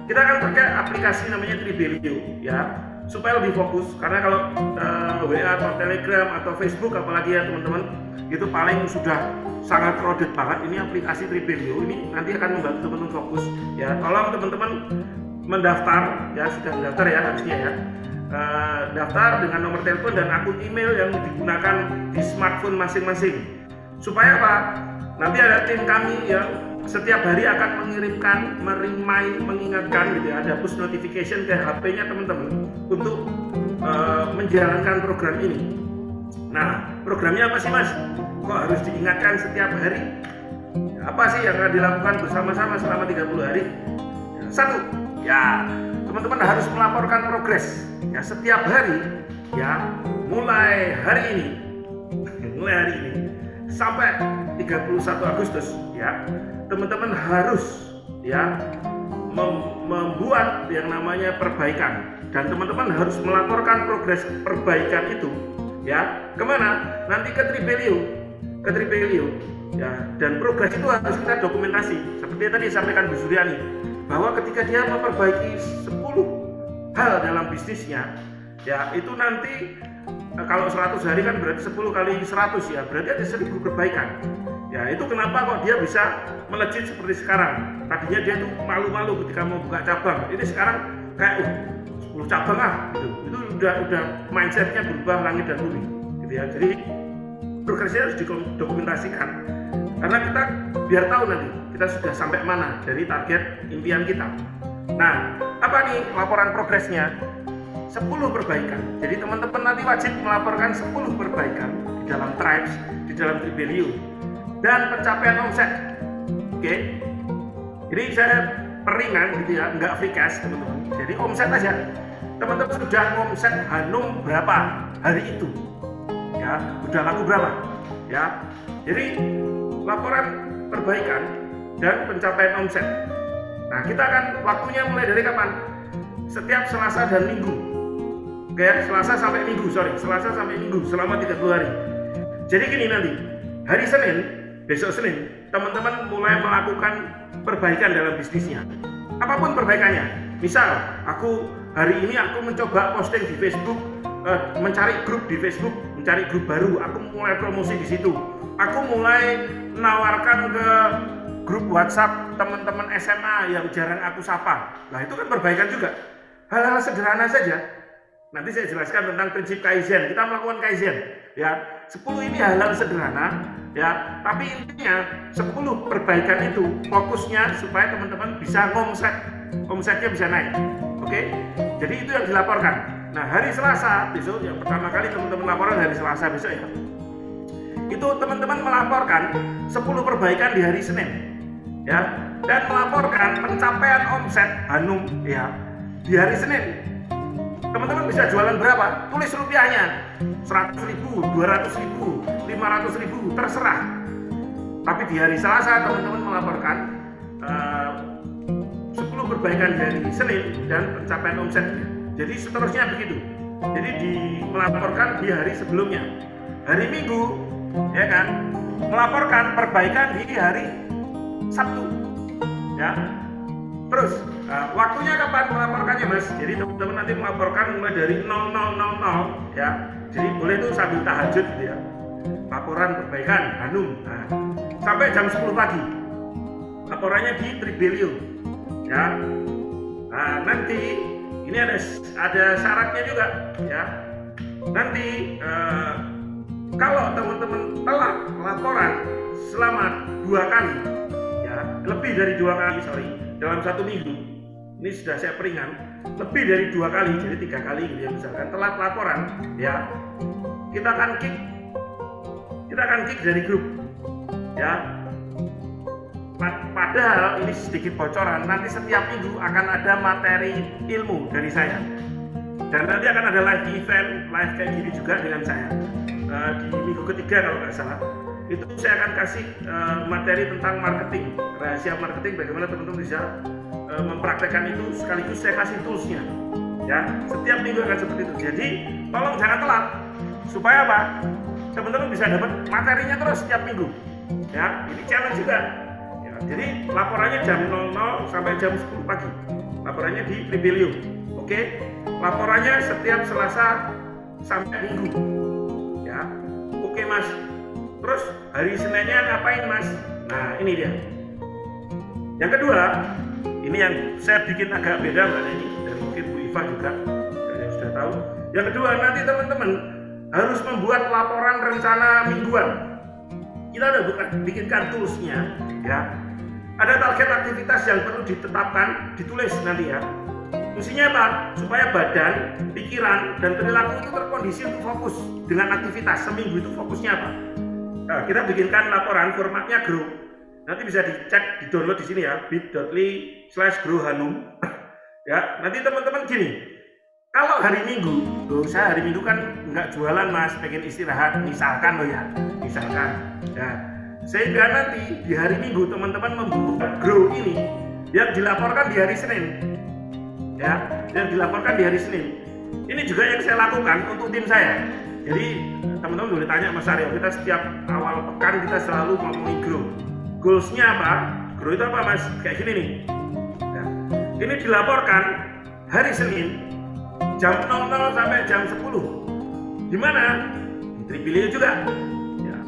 kita akan pakai aplikasi namanya Tribelio ya, supaya lebih fokus. Karena kalau WA atau Telegram atau Facebook apalagi ya teman-teman, itu paling sudah sangat crowded banget. Ini aplikasi Tribelio ini nanti akan membantu teman-teman fokus ya. Tolong teman-teman mendaftar ya, sudah mendaftar ya harusnya ya. Daftar dengan nomor telepon dan akun email yang digunakan di smartphone masing-masing. Supaya apa? Nanti ada tim kami yang setiap hari akan mengirimkan, mengingatkan gitu ya, ada push notification ke HP-nya teman-teman untuk menjalankan program ini. Nah, programnya apa sih Mas? Kok harus diingatkan setiap hari? Apa sih yang akan dilakukan bersama-sama selama 30 hari? Satu, ya teman-teman harus melaporkan progres ya setiap hari ya, mulai hari ini sampai 31 Agustus ya, teman-teman harus ya membuat yang namanya perbaikan, dan teman-teman harus melaporkan progres perbaikan itu ya kemana? Nanti ke Tribelio ya, dan progres itu harus kita dokumentasi seperti yang tadi disampaikan Bu Suryani, bahwa ketika dia memperbaiki 10 hal dalam bisnisnya ya, itu nanti kalau 100 hari kan berarti 10 kali 100 ya, berarti ada 1000 perbaikan ya. Itu kenapa kok dia bisa melejit seperti sekarang. Tadinya dia tuh malu-malu ketika mau buka cabang, ini sekarang kayak 10 cabang gitu. Itu udah mindsetnya berubah langit dan bumi gitu ya. Jadi progresnya harus didokumentasikan, karena kita biar tahu nanti kita sudah sampai mana dari target impian kita. Nah, apa nih laporan progresnya? 10 perbaikan. Jadi teman-teman nanti wajib melaporkan 10 perbaikan di dalam Tribes, di dalam Tribelio, dan pencapaian omset. Oke. Jadi saya peringan gitu ya, nggak free cash teman-teman. Jadi omset aja. Teman-teman sudah omset Hanum berapa hari itu? Ya, udah laku berapa? Ya. Jadi laporan perbaikan dan pencapaian omset. Nah, kita akan waktunya mulai dari kapan? Setiap Selasa dan Minggu. Oke, Selasa sampai Minggu selama 30 hari. Jadi gini, nanti hari Senin, besok Senin, teman-teman mulai melakukan perbaikan dalam bisnisnya. Apapun perbaikannya. Misal, hari ini aku mencoba posting di Facebook, mencari grup di Facebook, mencari grup baru, aku mulai promosi di situ. Aku mulai menawarkan ke grup WhatsApp teman-teman SMA yang jarang aku sapa. Nah, itu kan perbaikan juga. Hal-hal sederhana saja. Nanti saya jelaskan tentang prinsip Kaizen. Kita melakukan Kaizen ya. 10 ini hal-hal sederhana ya, tapi intinya 10 perbaikan itu fokusnya supaya teman-teman bisa omsetnya bisa naik. Oke? Jadi itu yang dilaporkan. Nah, hari Selasa besok, yang pertama kali teman-teman laporan hari Selasa besok ya. Itu teman-teman melaporkan 10 perbaikan di hari Senin ya, dan melaporkan pencapaian omset Hanum ya di hari Senin. Teman-teman bisa jualan berapa? Tulis rupiahnya, 100.000, 200.000, 500.000, terserah. Tapi di hari Selasa teman-teman melaporkan 10 perbaikan dari Senin dan pencapaian omsetnya. Jadi seterusnya begitu. Jadi melaporkan di hari sebelumnya. Hari Minggu, ya kan, melaporkan perbaikan di hari Sabtu, ya. Terus waktunya kapan melaporkannya, Mas? Jadi teman-teman nanti melaporkan mulai dari 00.00 ya. Jadi boleh tuh sambil tahajud gitu ya. Laporan perbaikan Hanum. Nah, sampai jam 10 pagi. Laporannya di Tribelio. Ya. Nah, nanti ini ada syaratnya juga ya. Nanti kalau teman-teman telah laporan selama 2 kali ya, lebih dari 2 kali dalam 1 minggu, ini sudah saya peringan, lebih dari 2 kali, jadi 3 kali gitu ya, misalkan telat laporan ya, kita akan kick dari grup ya. Padahal ini sedikit bocoran, nanti setiap minggu akan ada materi ilmu dari saya, dan nanti akan ada live event, live kayak gini juga dengan saya di minggu ketiga kalau nggak salah. Itu saya akan kasih materi tentang marketing, rahasia marketing, bagaimana teman-teman bisa mempraktekkan itu, sekaligus saya kasih toolsnya ya. Setiap minggu akan seperti itu. Jadi tolong jangan telat, supaya apa? Teman-teman bisa dapat materinya terus setiap minggu ya. Ini challenge juga ya. Jadi laporannya jam 00 sampai jam 10 pagi, laporannya di Tribelio. Oke, laporannya setiap Selasa sampai Minggu ya. Oke, Mas. Terus hari Seninnya ngapain, Mas? Nah, ini dia. Yang kedua, ini yang saya bikin agak beda Mbak Neni, dan mungkin Bu Iva juga yang sudah tahu. Yang kedua, nanti teman-teman harus membuat laporan rencana mingguan. Kita udah bikinkan toolsnya ya. Ada target aktivitas yang perlu ditetapkan, ditulis nanti ya. Fungsinya apa? Supaya badan, pikiran, dan perilaku itu terkondisi untuk fokus dengan aktivitas. Seminggu itu fokusnya apa? Nah, kita bikinkan laporan, formatnya Grow. Nanti bisa dicek, di-download di sini ya, bit.ly/growhanum. Ya, nanti teman-teman gini. Kalau hari Minggu, saya hari Minggu kan nggak jualan, Mas, pengen istirahat, misalkan loh ya, misalkan. Ya, sehingga nanti di hari Minggu teman-teman membuat Grow ini yang dilaporkan di hari Senin. Ya, yang dilaporkan di hari Senin. Ini juga yang saya lakukan untuk tim saya. Jadi teman-teman boleh tanya Mas Aryo, kita setiap awal pekan kita selalu ngomongin grow. Goals-nya apa? Grow itu apa Mas? Kayak gini nih. Ya. Ini dilaporkan hari Senin jam 00 sampai jam 10. Di mana? Di Tripilio juga. Ya.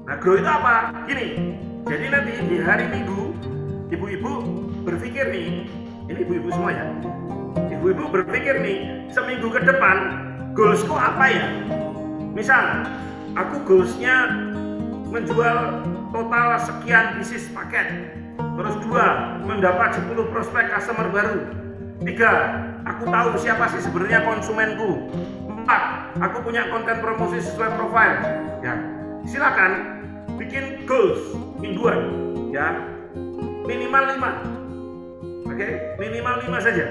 Nah, grow itu apa? Gini. Jadi nanti di hari Minggu ibu-ibu berpikir nih, ini ibu-ibu semua ya. Ibu-ibu berpikir nih, seminggu ke depan goalsku apa ya? Misal, aku goalsnya menjual total sekian bisnis paket. Terus 2, mendapat 10 prospek customer baru. 3, aku tahu siapa sih sebenarnya konsumenku. 4, aku punya konten promosi sesuai profil. Ya, silakan bikin goals mingguan, ya minimal 5. Oke, minimal 5 saja.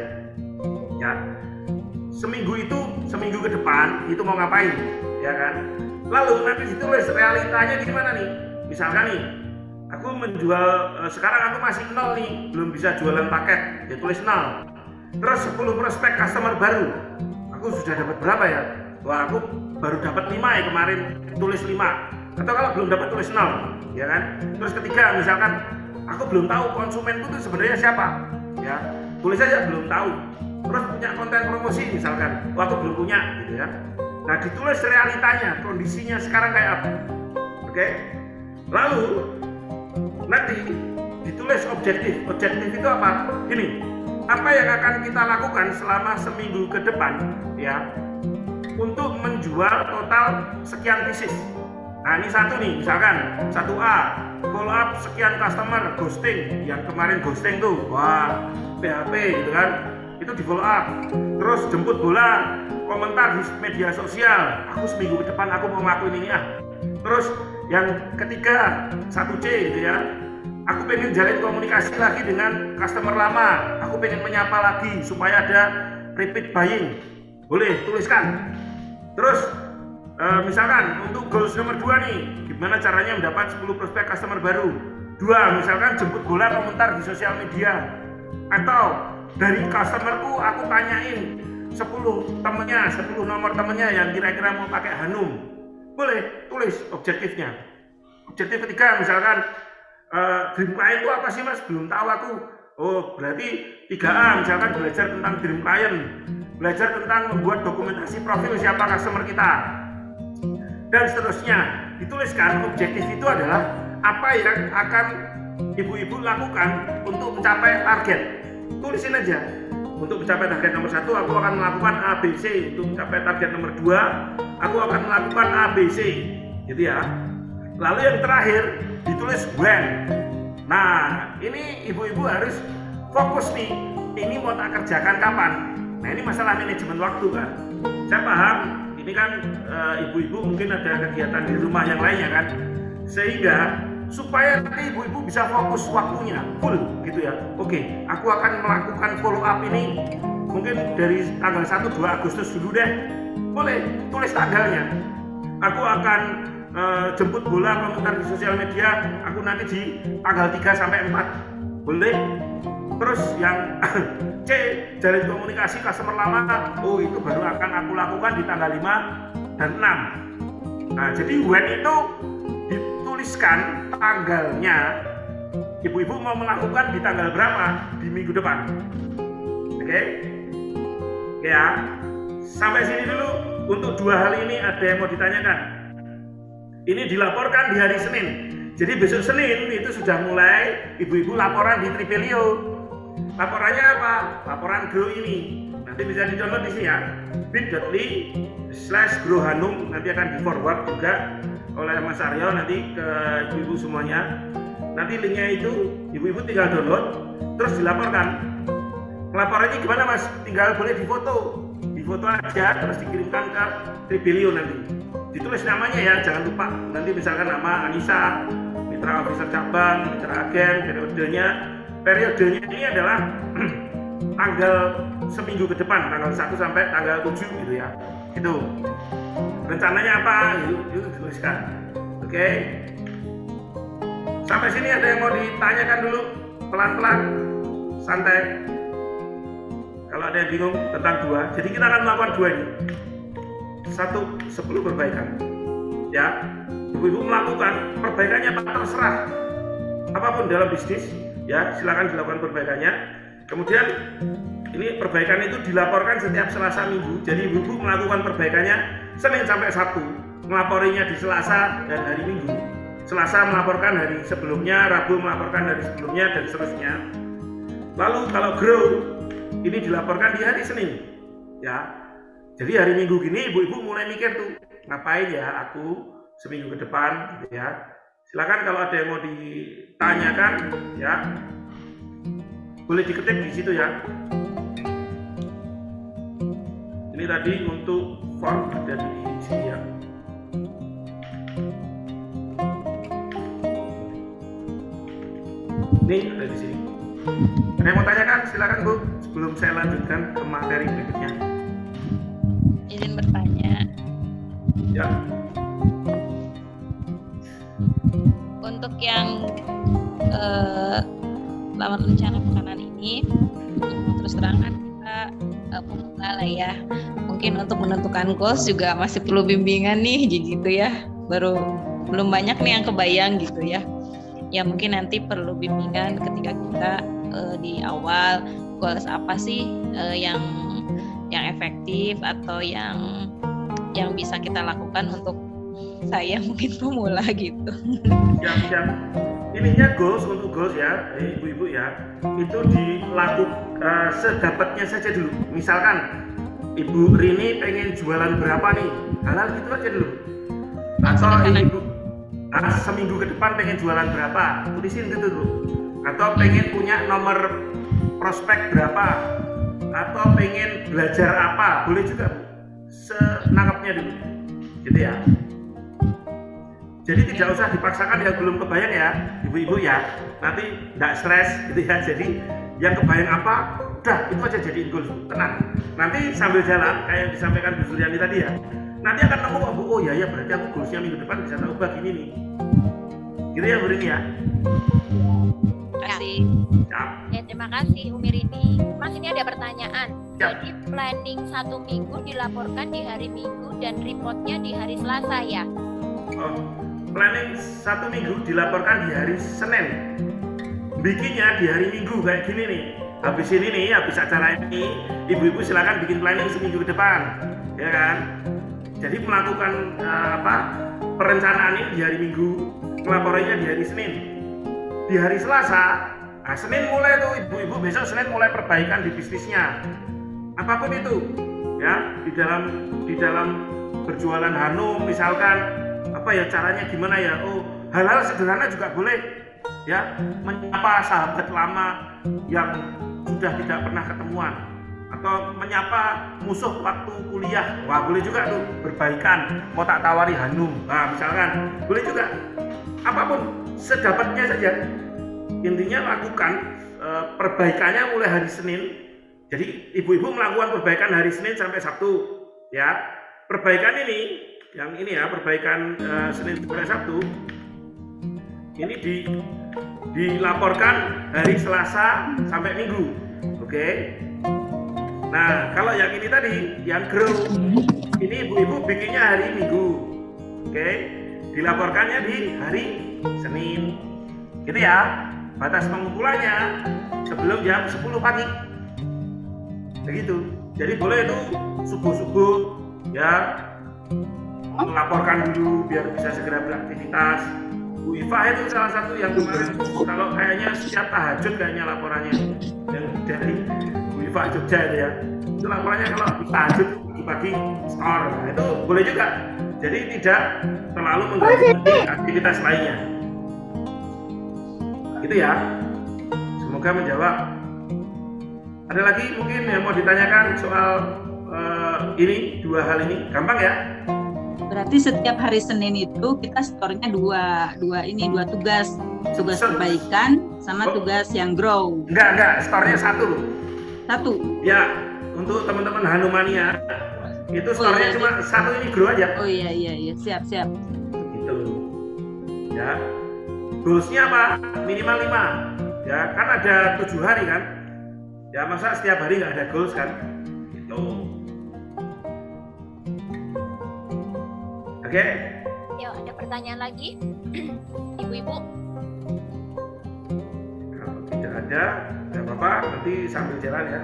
Ya, seminggu ke depan itu mau ngapain, ya kan? Lalu nanti ditulis realitanya gimana nih? Misalkan nih, aku menjual sekarang aku masih 0 nih, belum bisa jualan paket, ya tulis 0. Terus 10 prospek customer baru, aku sudah dapat berapa ya? Wah, aku baru dapat 5 ya kemarin, tulis 5. Atau kalau belum dapat tulis 0, ya kan? Terus ketiga, misalkan aku belum tahu konsumenku itu sebenarnya siapa, ya tulis aja belum tahu. Terus punya konten promosi misalkan, aku belum punya, gitu ya. Nah, ditulis realitanya, kondisinya sekarang kayak apa, oke? Lalu nanti ditulis objektif. Objektif itu apa? Gini, apa yang akan kita lakukan selama seminggu ke depan, ya, untuk menjual total sekian bisnis. Nah, ini satu nih, misalkan 1A, follow up sekian customer, ghosting, yang kemarin ghosting tuh, wah, PHP gitu kan, itu di follow up. Terus jemput bola, komentar di media sosial, aku seminggu ke depan aku mau ngelakuin ini ah. Terus yang ketiga, 1C gitu ya, aku pengen jalin komunikasi lagi dengan customer lama, aku pengen menyapa lagi supaya ada repeat buying, boleh tuliskan. Terus misalkan untuk goals nomor 2 nih, gimana caranya mendapat 10 prospek customer baru. 2, misalkan jemput bola komentar di sosial media. Atau dari customerku aku tanyain 10 temennya, 10 nomor temennya yang kira-kira mau pakai Hanum. Boleh tulis objektifnya. Objektif ketiga misalkan dream client itu apa sih Mas? Belum tahu aku. Oh, berarti 3A misalkan belajar tentang dream client. Belajar tentang membuat dokumentasi profil siapa customer kita. Dan seterusnya, dituliskan objektif itu adalah apa yang akan ibu-ibu lakukan untuk mencapai target. Tulisin aja. Untuk mencapai target nomor 1, aku akan melakukan ABC. Untuk mencapai target nomor 2, aku akan melakukan ABC. Gitu ya. Lalu yang terakhir, ditulis when. Nah, ini ibu-ibu harus fokus nih. Ini mau tak kerjakan kapan? Nah, ini masalah manajemen waktu kan. Saya paham. Ini kan ibu-ibu mungkin ada kegiatan di rumah yang lainnya kan, sehingga supaya nanti ibu-ibu bisa fokus waktunya full gitu ya. Oke, aku akan melakukan follow up ini mungkin dari tanggal 1-2 Agustus dulu deh. Boleh tulis tanggalnya. Aku akan jemput bola komentar di sosial media, aku nanti di tanggal 3 sampai 4. Boleh. Terus yang C, jalin komunikasi customer lama, oh itu baru akan aku lakukan di tanggal 5 dan 6. Nah, jadi when itu dituliskan tanggalnya, ibu-ibu mau melakukan di tanggal berapa di minggu depan. Oke? Ya, sampai sini dulu. Untuk 2 hal ini ada yang mau ditanyakan. Ini dilaporkan di hari Senin. Jadi besok Senin itu sudah mulai ibu-ibu laporan di Tripilio. Laporannya apa? Laporan grow ini. Nanti bisa di-download di sini ya. bit.ly/growhanum, nanti akan di-forward juga oleh Mas Aryo nanti ke ibu-ibu semuanya. Nanti linknya itu ibu-ibu tinggal download terus dilaporkan. Laporannya gimana Mas? Tinggal boleh difoto. Difoto aja terus dikirimkan ke Tripilio nanti. Ditulis namanya ya, jangan lupa. Nanti misalkan nama Anissa, mitra officer cabang, mitra agen, periodenya ini adalah tanggal seminggu ke depan, tanggal 1 sampai tanggal 7 gitu ya. Itu rencananya apa? Itu dituliskan. Oke. Sampai sini ada yang mau ditanyakan dulu pelan-pelan santai. Kalau ada yang bingung tentang 2, jadi kita akan melakukan 2 ini. 1, 10 perbaikan. Ya, ibu-ibu melakukan perbaikannya terserah. Apapun dalam bisnis, ya silakan dilakukan perbaikannya. Kemudian ini perbaikan itu dilaporkan setiap Selasa Minggu. Jadi ibu-ibu melakukan perbaikannya Senin sampai Sabtu, melaporinya di Selasa dan hari Minggu. Selasa melaporkan hari sebelumnya, Rabu melaporkan hari sebelumnya, dan seterusnya. Lalu kalau grow ini dilaporkan di hari Senin, ya. Jadi hari Minggu gini ibu-ibu mulai mikir tuh, ngapain ya aku seminggu ke depan, gitu ya. Silakan kalau ada yang mau ditanyakan, ya, boleh diketik di situ ya. Ini tadi untuk form ada di sini ya. Ini ada di sini. Ada yang mau tanyakan? Silakan Bu, sebelum saya lanjutkan ke materi berikutnya. Izin bertanya. Ya. Untuk yang lawan rencana makanan ini, terus terang kan kita pemula lah ya. Mungkin untuk menentukan goals juga masih perlu bimbingan nih, gitu ya. Belum banyak nih yang kebayang gitu ya. Ya mungkin nanti perlu bimbingan ketika kita di awal goals apa sih yang efektif atau yang bisa kita lakukan untuk saya mungkin pemula gitu. Siap. Ininya untuk goals ya, ibu-ibu ya, itu dilakukan sedapatnya saja dulu. Misalkan Ibu Rini pengen jualan berapa nih, halal gitu aja dulu. Atau ibu seminggu ke depan pengen jualan berapa, tulisin gitu dulu. Atau pengen punya nomor prospek berapa, atau pengen belajar apa, boleh juga senangkapnya dulu, gitu ya. Jadi tidak usah dipaksakan yang belum kebayang ya, ibu-ibu ya. Nanti tidak stres gitu ya. Jadi yang kebayang apa, udah itu aja jadiin goals, tenang. Nanti sambil jalan kayak yang disampaikan Bu Suryani tadi ya. Nanti akan nemu oh ya berarti aku goalsnya minggu depan bisa ubah gini nih. Gitu ya Bu Rini ya. Terima kasih. Ya, terima kasih Umi Rini. Mas ini ada pertanyaan. Jadi planning 1 minggu dilaporkan di hari Minggu dan reportnya di hari Selasa ya? Oh, planning 1 minggu dilaporkan di hari Senin. Bikinnya di hari Minggu kayak gini nih. Habis ini nih, habis acara ini, ibu-ibu silakan bikin planning seminggu ke depan, ya kan? Jadi melakukan perencanaan ini di hari Minggu, melaporkannya di hari Senin. Di hari Selasa, Senin mulai tuh ibu-ibu besok Senin mulai perbaikan di bisnisnya. Apapun itu, ya di dalam berjualan Hanum misalkan apa ya caranya gimana ya? Oh, hal-hal sederhana juga boleh, ya menyapa sahabat lama yang sudah tidak pernah ketemuan atau menyapa musuh waktu kuliah, wah boleh juga tuh berbaikan, mau tak tawari Hanum, nah misalkan boleh juga. Apapun sedapatnya saja, intinya lakukan perbaikannya mulai hari Senin. Jadi ibu-ibu melakukan perbaikan hari Senin sampai Sabtu, ya. Perbaikan ini, yang ini ya, perbaikan Senin sampai Sabtu, ini dilaporkan hari Selasa sampai Minggu, oke? Nah, kalau yang ini tadi, yang grow, ini ibu-ibu bikinnya hari Minggu, oke? Dilaporkannya di hari Senin, gitu ya. Batas pengumpulannya sebelum jam 10 pagi, begitu. Jadi boleh itu subuh-subuh, ya, melaporkan dulu biar bisa segera beraktivitas. Bu Iva itu salah satu yang kemarin, kalau kayaknya setiap tahajud kayaknya laporannya, yang dari Bu Iva Jogja itu ya, itu laporannya kalau tahajud pagi store, nah, itu boleh juga. Jadi tidak terlalu mengganggu aktivitas lainnya. Gitu ya. Semoga menjawab. Ada lagi mungkin yang mau ditanyakan soal ini, 2 hal ini? Gampang ya? Berarti setiap hari Senin itu kita store-nya dua tugas perbaikan sama tugas yang grow. Enggak, store-nya 1. 1. Ya, untuk teman-teman Hanumania itu store-nya cuma 1 ini grow aja. Oh iya, siap. Gitu. Ya. Goals-nya apa? Minimal 5. Ya, kan ada 7 hari kan? Ya masa setiap hari nggak ada goals kan? Gitu. Oke? Yuk, ada pertanyaan lagi? Ibu-ibu? Kalau tidak ada, nggak apa-apa. Nanti sambil jalan ya.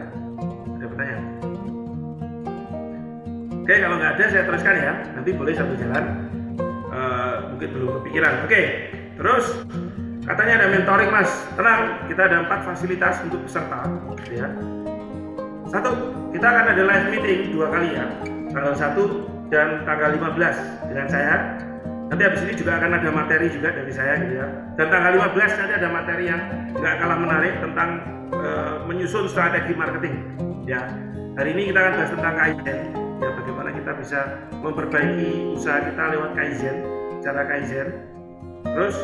Ada pertanyaan? Oke, kalau nggak ada saya teruskan ya. Nanti boleh sambil jalan. Mungkin belum kepikiran. Oke, terus katanya ada mentoring mas. Tenang, kita ada 4 fasilitas untuk peserta. Ya. 1, kita akan ada live meeting 2 kali ya. Tanggal 1 dan tanggal 15 dengan saya. Nanti habis ini juga akan ada materi juga dari saya gitu ya. Dan tanggal 15 nanti ada materi yang nggak kalah menarik tentang menyusun strategi marketing. Ya. Hari ini kita akan bahas tentang Kaizen. Ya, bagaimana kita bisa memperbaiki usaha kita lewat Kaizen, cara Kaizen. Terus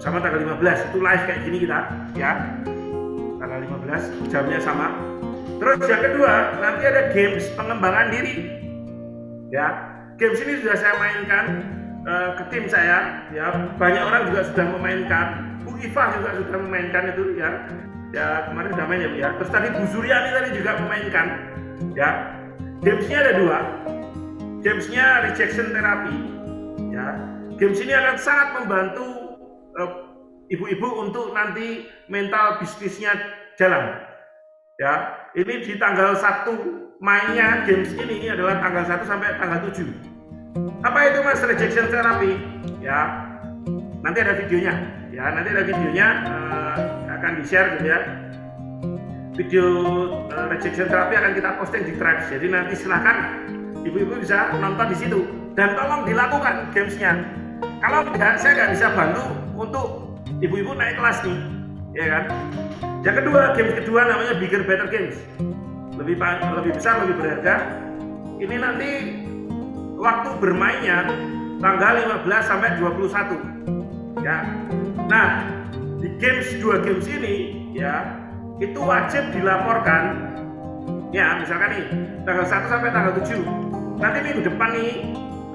sama tanggal 15 itu live kayak gini kita, ya. Tanggal 15 jamnya sama. Terus yang kedua nanti ada games pengembangan diri. Ya, games ini sudah saya mainkan ke tim saya. Ya, banyak orang juga sudah memainkan. Bu Iva juga sudah memainkan itu ya. Ya kemarin sudah main ya Bu ya. Terus tadi Bu Suryani tadi juga memainkan. Ya. Gamesnya ada 2. Gamesnya rejection therapy. Ya. Games ini akan sangat membantu ibu-ibu untuk nanti mental bisnisnya jalan. Ya, ini di tanggal 1 mainnya games ini adalah tanggal 1 sampai tanggal 7. Apa itu mas rejection therapy? Ya, nanti ada videonya. Ya, nanti ada videonya akan di-share gitu ya. Video rejection therapy akan kita posting di Threads. Jadi nanti silahkan ibu-ibu bisa nonton di situ dan tolong dilakukan gamesnya. Kalau tidak, saya nggak bisa bantu untuk ibu-ibu naik kelas nih, ya kan? Yang kedua, games kedua namanya Bigger Better Games. Lebih besar, lebih berharga. Ini nanti waktu bermainnya tanggal 15 sampai 21. Ya. Nah, di dua games ini ya itu wajib dilaporkan. Ya, misalkan nih tanggal 1 sampai tanggal 7. Nanti minggu depan nih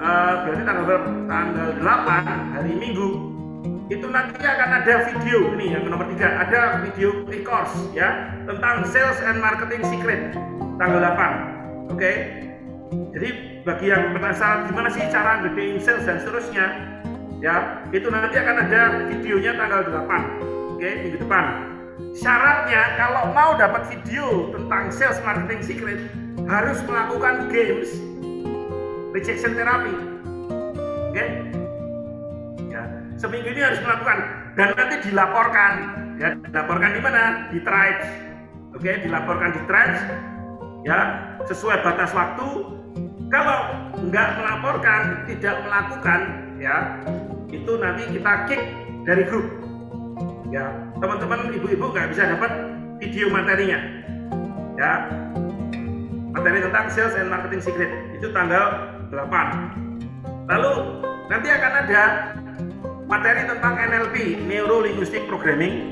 berarti tanggal 8 hari Minggu itu nanti akan ada video ini yang nomor 3, ada video e-course ya tentang sales and marketing secret tanggal 8. Oke. Jadi bagi yang penasaran gimana sih cara gedein sales dan seterusnya ya, itu nanti akan ada videonya tanggal 8. Oke, minggu depan. Syaratnya kalau mau dapat video tentang sales marketing secret harus melakukan games rejection therapy. Oke? Ya, seminggu ini harus melakukan dan nanti dilaporkan. Ya, dilaporkan di mana? Di Threads. Oke, dilaporkan di Threads. Ya, sesuai batas waktu. Kalau nggak melaporkan, tidak melakukan, ya, itu nanti kita kick dari grup. Ya, teman-teman ibu-ibu nggak bisa dapat video materinya. Ya, materi tentang sales and marketing secret itu tanggal 8. Lalu nanti akan ada materi tentang NLP, Neuro Linguistic Programming,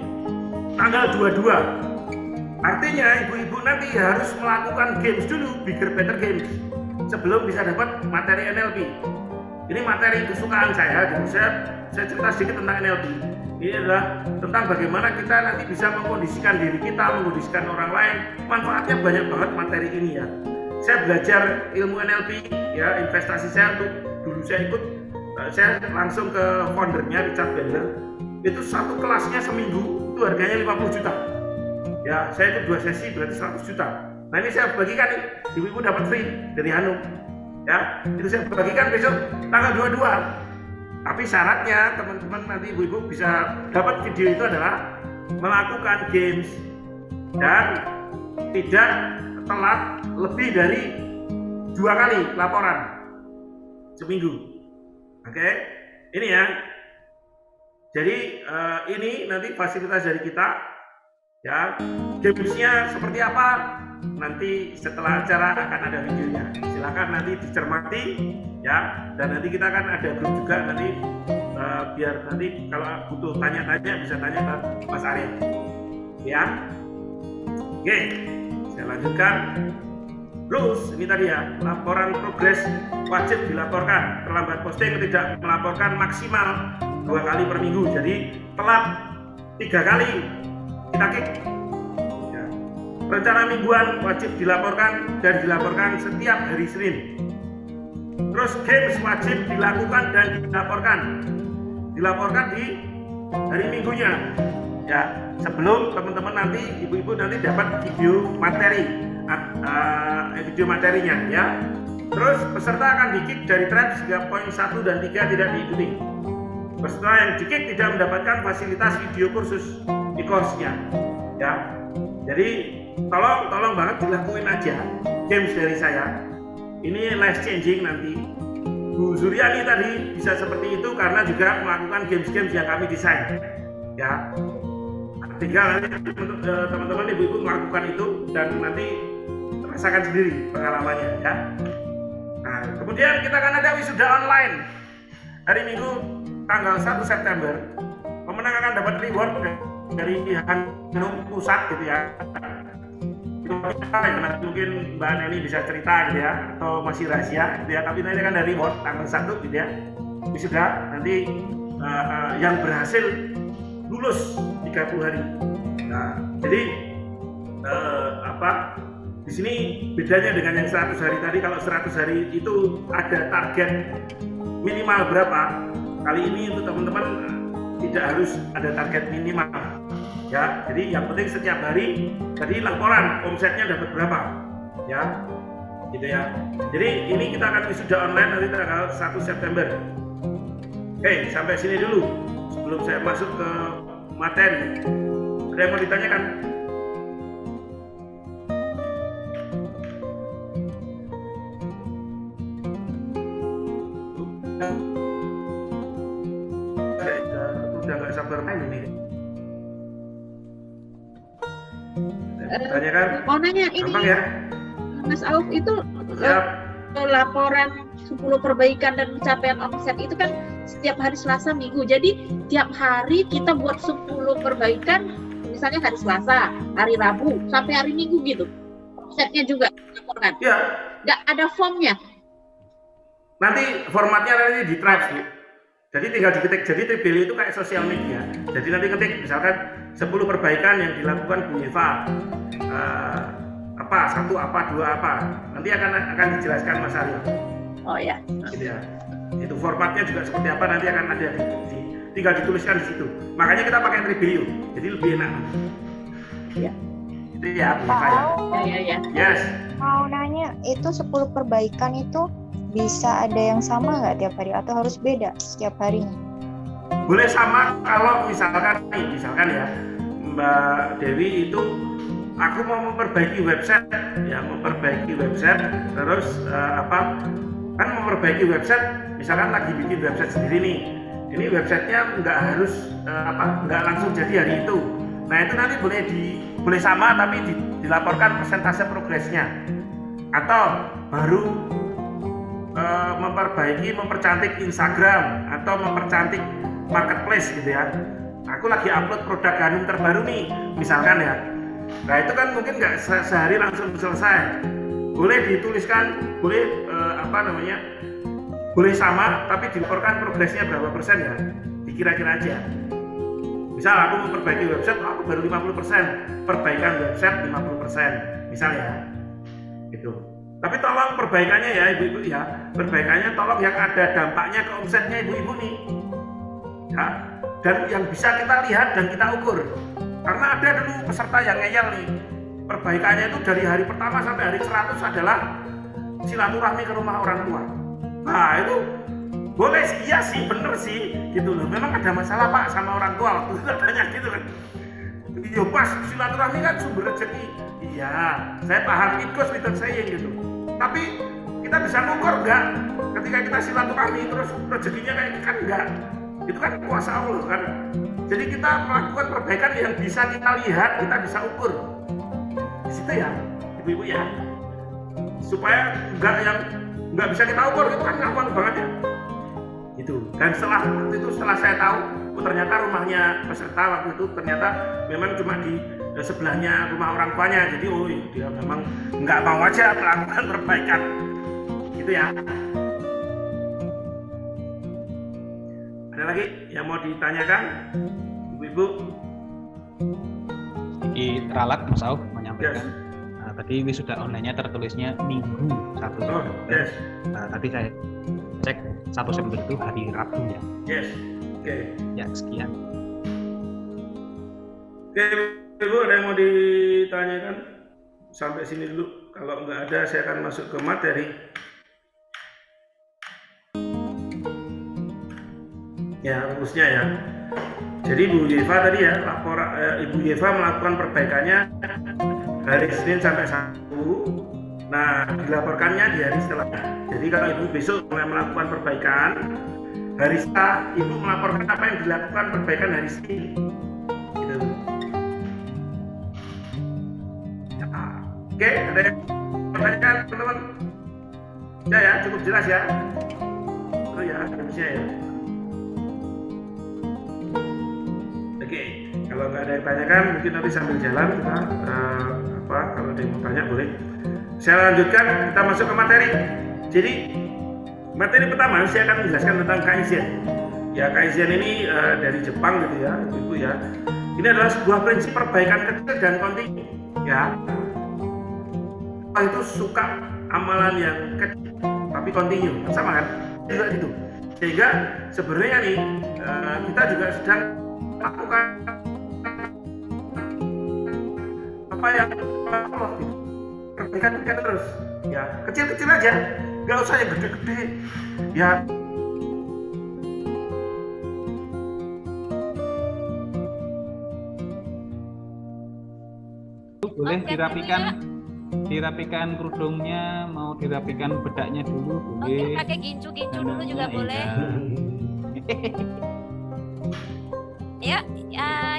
tanggal 22. Artinya ibu-ibu nanti harus melakukan games dulu, Bigger Better Games, sebelum bisa dapat materi NLP. Ini materi kesukaan saya, jadi saya cerita sedikit tentang NLP. Ini adalah tentang bagaimana kita nanti bisa mengkondisikan diri kita, mengkondisikan orang lain. Manfaatnya banyak banget materi ini ya. Saya belajar ilmu NLP, ya investasi saya dulu saya ikut, saya langsung ke foundernya Richard Bandler. Itu satu kelasnya seminggu itu harganya 50 juta. Ya, saya ikut 2 sesi berarti 100 juta. Nah ini saya bagikan nih, ibu-ibu dapat free dari Hanum. Ya, itu saya bagikan besok tanggal 22. Tapi syaratnya teman-teman nanti ibu-ibu bisa dapat video itu adalah melakukan games dan tidak telat lebih dari 2 kali laporan seminggu. Oke, ini ya. Jadi ini nanti fasilitas dari kita. Ya, gamesnya seperti apa? Nanti setelah acara akan ada videonya. Silakan nanti dicermati ya. Dan nanti kita akan ada grup juga nanti biar nanti kalau butuh tanya-tanya bisa tanya ke Mas Arya. Ya. Oke, saya lanjutkan. Terus ini tadi ya, laporan progres wajib dilaporkan. Terlambat posting tidak melaporkan maksimal 2 kali per minggu. Jadi telat 3 kali kita kick. Ya, rencana mingguan wajib dilaporkan dan dilaporkan setiap hari Senin. Terus games wajib dilakukan dan dilaporkan di hari Minggunya. Ya, sebelum teman-teman nanti, ibu-ibu nanti dapat video materinya ya. Terus peserta akan di-kick dari track sehingga poin 1 dan 3 tidak diikuti. Peserta yang di-kick tidak mendapatkan fasilitas video kursus di course-nya. Ya. Jadi tolong banget dilakuin aja games dari saya. Ini life changing nanti. Bu Suryani tadi bisa seperti itu karena juga melakukan games-games yang kami desain. Ya. Tinggal nanti teman-teman ibu-ibu melakukan itu dan nanti rasakan sendiri pengalamannya ya. Nah, kemudian kita akan ada wisuda online hari Minggu tanggal 1 September. Pemenang akan dapat reward dari Hanum Pusat gitu ya. Nanti mungkin Mbak Neni bisa cerita gitu ya, atau masih rahasia gitu ya. Tapi nanti akan ada reward tanggal 1 gitu ya. Wisuda nanti yang berhasil lulus 30 hari. Nah, jadi di sini bedanya dengan yang 100 hari tadi. Kalau 100 hari itu ada target minimal berapa. Kali ini untuk teman-teman tidak harus ada target minimal. Ya, jadi yang penting setiap hari tadi laporan omsetnya dapat berapa. Ya. Gitu ya. Jadi ini kita akan wisuda online nanti tanggal 1 September. Oke, sampai sini dulu. Sebelum saya masuk ke materi, ada yang mau ditanyakan? Udah nggak sabar main ini. Tanyakan? Mau nanya ini, Gampang ya? Mas Auf, itu laporan 10 perbaikan dan pencapaian omset itu kan setiap hari Selasa Minggu. Jadi tiap hari kita buat 10 perbaikan, misalnya hari Selasa, hari Rabu, sampai hari Minggu gitu. Omsetnya juga dilaporkan. Iya. Nggak ada formnya. Nanti formatnya nanti di Tribes, Bu. Jadi tinggal diketik. Jadi Tribeli itu kayak sosial media. Jadi nanti ketik misalkan 10 perbaikan yang dilakukan Bu Eva. Satu apa, dua apa. Nanti akan dijelaskan Mas Aryo. Oh ya. Gitu ya. Itu formatnya juga seperti apa nanti akan ada tinggal dituliskan di situ. Makanya kita pakai Tribelio. Jadi lebih enak. Iya. Itu ya, Bu Eva ya. Ya. Yes. Mau nanya, itu 10 perbaikan itu bisa ada yang sama nggak tiap hari atau harus beda setiap harinya? Boleh sama kalau misalkan ya Mbak Dewi itu aku mau memperbaiki website terus kan memperbaiki website misalkan lagi bikin website sendiri nih, ini websitenya nggak harus nggak langsung jadi hari itu. Nah itu nanti boleh sama tapi dilaporkan persentase progresnya, atau baru mempercantik Instagram atau mempercantik marketplace gitu ya. Aku lagi upload produk Hanum terbaru nih, misalkan ya. Nah itu kan mungkin nggak sehari langsung selesai. Boleh dituliskan, boleh boleh sama, tapi dilaporkan progresnya berapa persen ya. Dikira-kira aja. Misal aku memperbaiki website, aku baru 50%, perbaikan website 50%, misalnya. Gitu. Tapi tolong perbaikannya ya ibu-ibu ya, perbaikannya tolong yang ada dampaknya ke omsetnya ibu-ibu nih ya, dan yang bisa kita lihat dan kita ukur. Karena ada dulu peserta yang ngeyel nih, perbaikannya itu dari hari pertama sampai hari 100 adalah silaturahmi ke rumah orang tua. Nah itu boleh sih, iya sih, bener sih gitu loh, memang ada masalah Pak sama orang tua, waktu itu katanya gitu kan. Iya pas, silaturahmi kan sumber rezeki. Iya, saya paham, it goes without saying gitu. Tapi kita bisa ngukur enggak? Ketika kita silaturahmi terus rezekinya kayak kan enggak. Itu kan kuasa Allah kan. Jadi kita melakukan perbaikan yang bisa kita lihat, kita bisa ukur. Di situ ya, ibu-ibu ya. Supaya enggak bisa kita ukur, itu kan gampang banget ya. Itu. Dan setelah saya tahu, ternyata rumahnya peserta waktu itu ternyata memang cuma di sebelahnya rumah orang tuanya, jadi dia memang nggak mau aja melakukan perbaikan gitu ya. Ada lagi yang mau ditanyakan ibu-ibu? Di ralat Mas Auf sampaikan. Tadi wisuda online-nya tertulisnya Minggu 1 September. Yes. Tadi saya cek 1 September itu hari Rabu ya. Yes. Oke. Ya, sekian. Oke, Ibu, ada yang mau ditanyakan? Sampai sini dulu. Kalau nggak ada, saya akan masuk ke materi. Ya, rumusnya ya. Jadi Bu Yeva tadi ya, Ibu Yeva melakukan perbaikannya hari Senin sampai Sabtu. Nah, dilaporkannya di hari setelahnya. Jadi kalau Ibu besok mulai melakukan perbaikan, hari Selasa Ibu melaporkan apa yang dilakukan perbaikan hari Senin. Gitu. Ya. Oke, ada yang pertanyaan teman-teman? Ya, cukup jelas ya. Oh ya, rumusnya ya. Oke, kalau nggak ada yang tanyakan, mungkin nanti sambil jalan kita kalau ada yang mau tanya boleh. Saya lanjutkan, kita masuk ke materi. Jadi materi pertama saya akan menjelaskan tentang kaizen. Ya, kaizen ini dari Jepang gitu ya, Ibu ya. Ini adalah sebuah prinsip perbaikan kecil dan kontinu. Ya, itu suka amalan yang kecil tapi kontinu, sama kan? Juga gitu. Sehingga sebenarnya nih kita juga sedang lakukan apa yang Allah gitu. Perbaikan terus ya, kecil-kecil aja, nggak usah yang gede-gede ya. Boleh dirapikan kerudungnya, mau dirapikan bedaknya dulu boleh. Oke, pakai gincu dulu juga boleh. Ya,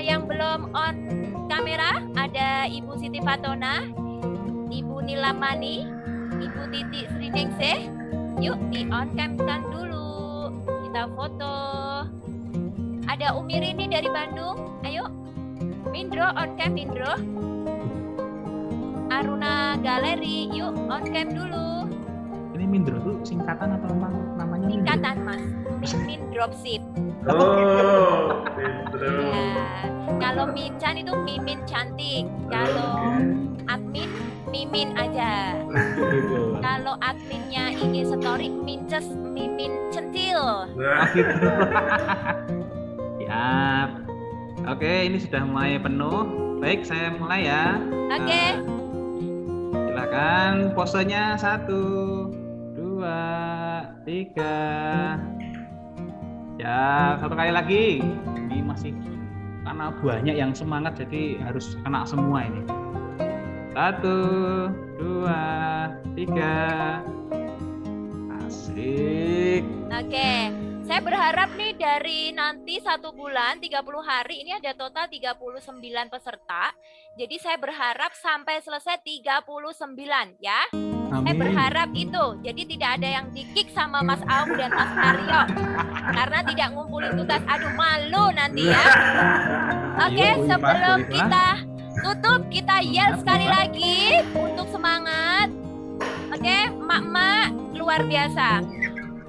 yang belum on kamera ada Ibu Siti Fatona, Ibu Nilamani, Ibu Titi Sriningsih. Yuk di on cam-kan dulu, kita foto. Ada Umi Rini dari Bandung, ayo. Mindro on cam Mindro. Aruna Galeri, yuk on cam dulu. Ini Mindro tuh singkatan atau namanya? Singkatan Mas, Mimin Dropship. Oh, Mindro. Ya, kalau Mincan itu Mimin Cantik, kalau admin Mimin aja. Kalau adminnya IG Story Minces Mimin Centil. Siap. Oke, ini sudah mulai penuh. Baik, saya mulai ya. Oke. Silakan posenya 1, 2, 3. Ya, satu kali lagi. Ini masih karena banyak yang semangat jadi harus kena semua ini. 1, 2, 3. Asik. Oke. Saya berharap nih dari nanti 1 bulan 30 hari ini ada total 39 peserta. Jadi saya berharap sampai selesai 39 ya. Amin. Saya berharap itu. Jadi tidak ada yang di-kick sama Mas Aum dan Mas Aryo. Karena tidak ngumpulin tugas. Aduh malu nanti ya. Oke, sebelum kita tutup kita yell sekali lagi untuk semangat. Oke, emak-emak luar biasa.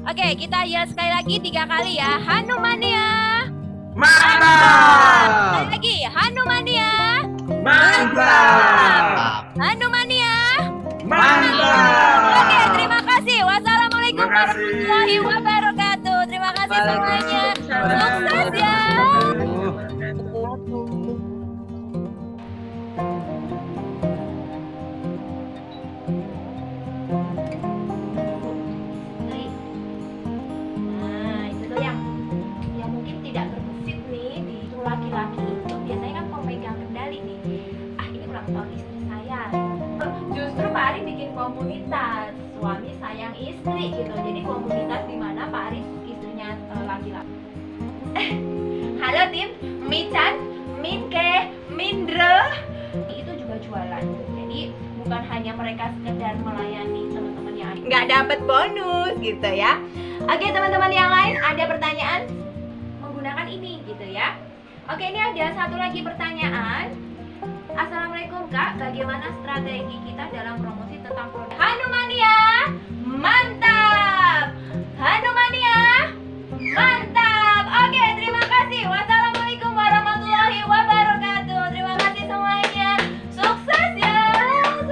Oke, kita yell sekali lagi 3 kali ya. Hanumania. Mantap. Sekali lagi, Hanumania. Mantap. Hanumania. Mantap. Oke, terima kasih. Wassalamualaikum warahmatullahi wabarakatuh. Terima kasih semuanya. Sukses ya. Nah, itu tuh yang mungkin tidak bergesit nih di laki-laki itu biasanya kan pemegang kendali nih. Ah, ini ulang tahun istri saya. Justru Pak Ari bikin komunitas suami sayang istri gitu. Jadi komunitas di mana Pak Ari istrinya laki-laki. Halo tim, Michan, Minke, Mindro. Itu juga jualan. Jadi bukan hanya mereka sekedar melayani teman-teman yang nggak dapat bonus gitu ya. Oke teman-teman yang lain ada pertanyaan menggunakan ini gitu ya. Oke, ini ada satu lagi pertanyaan. Assalamualaikum Kak, bagaimana strategi kita dalam promosi tentang produk Hanumania? Mantap.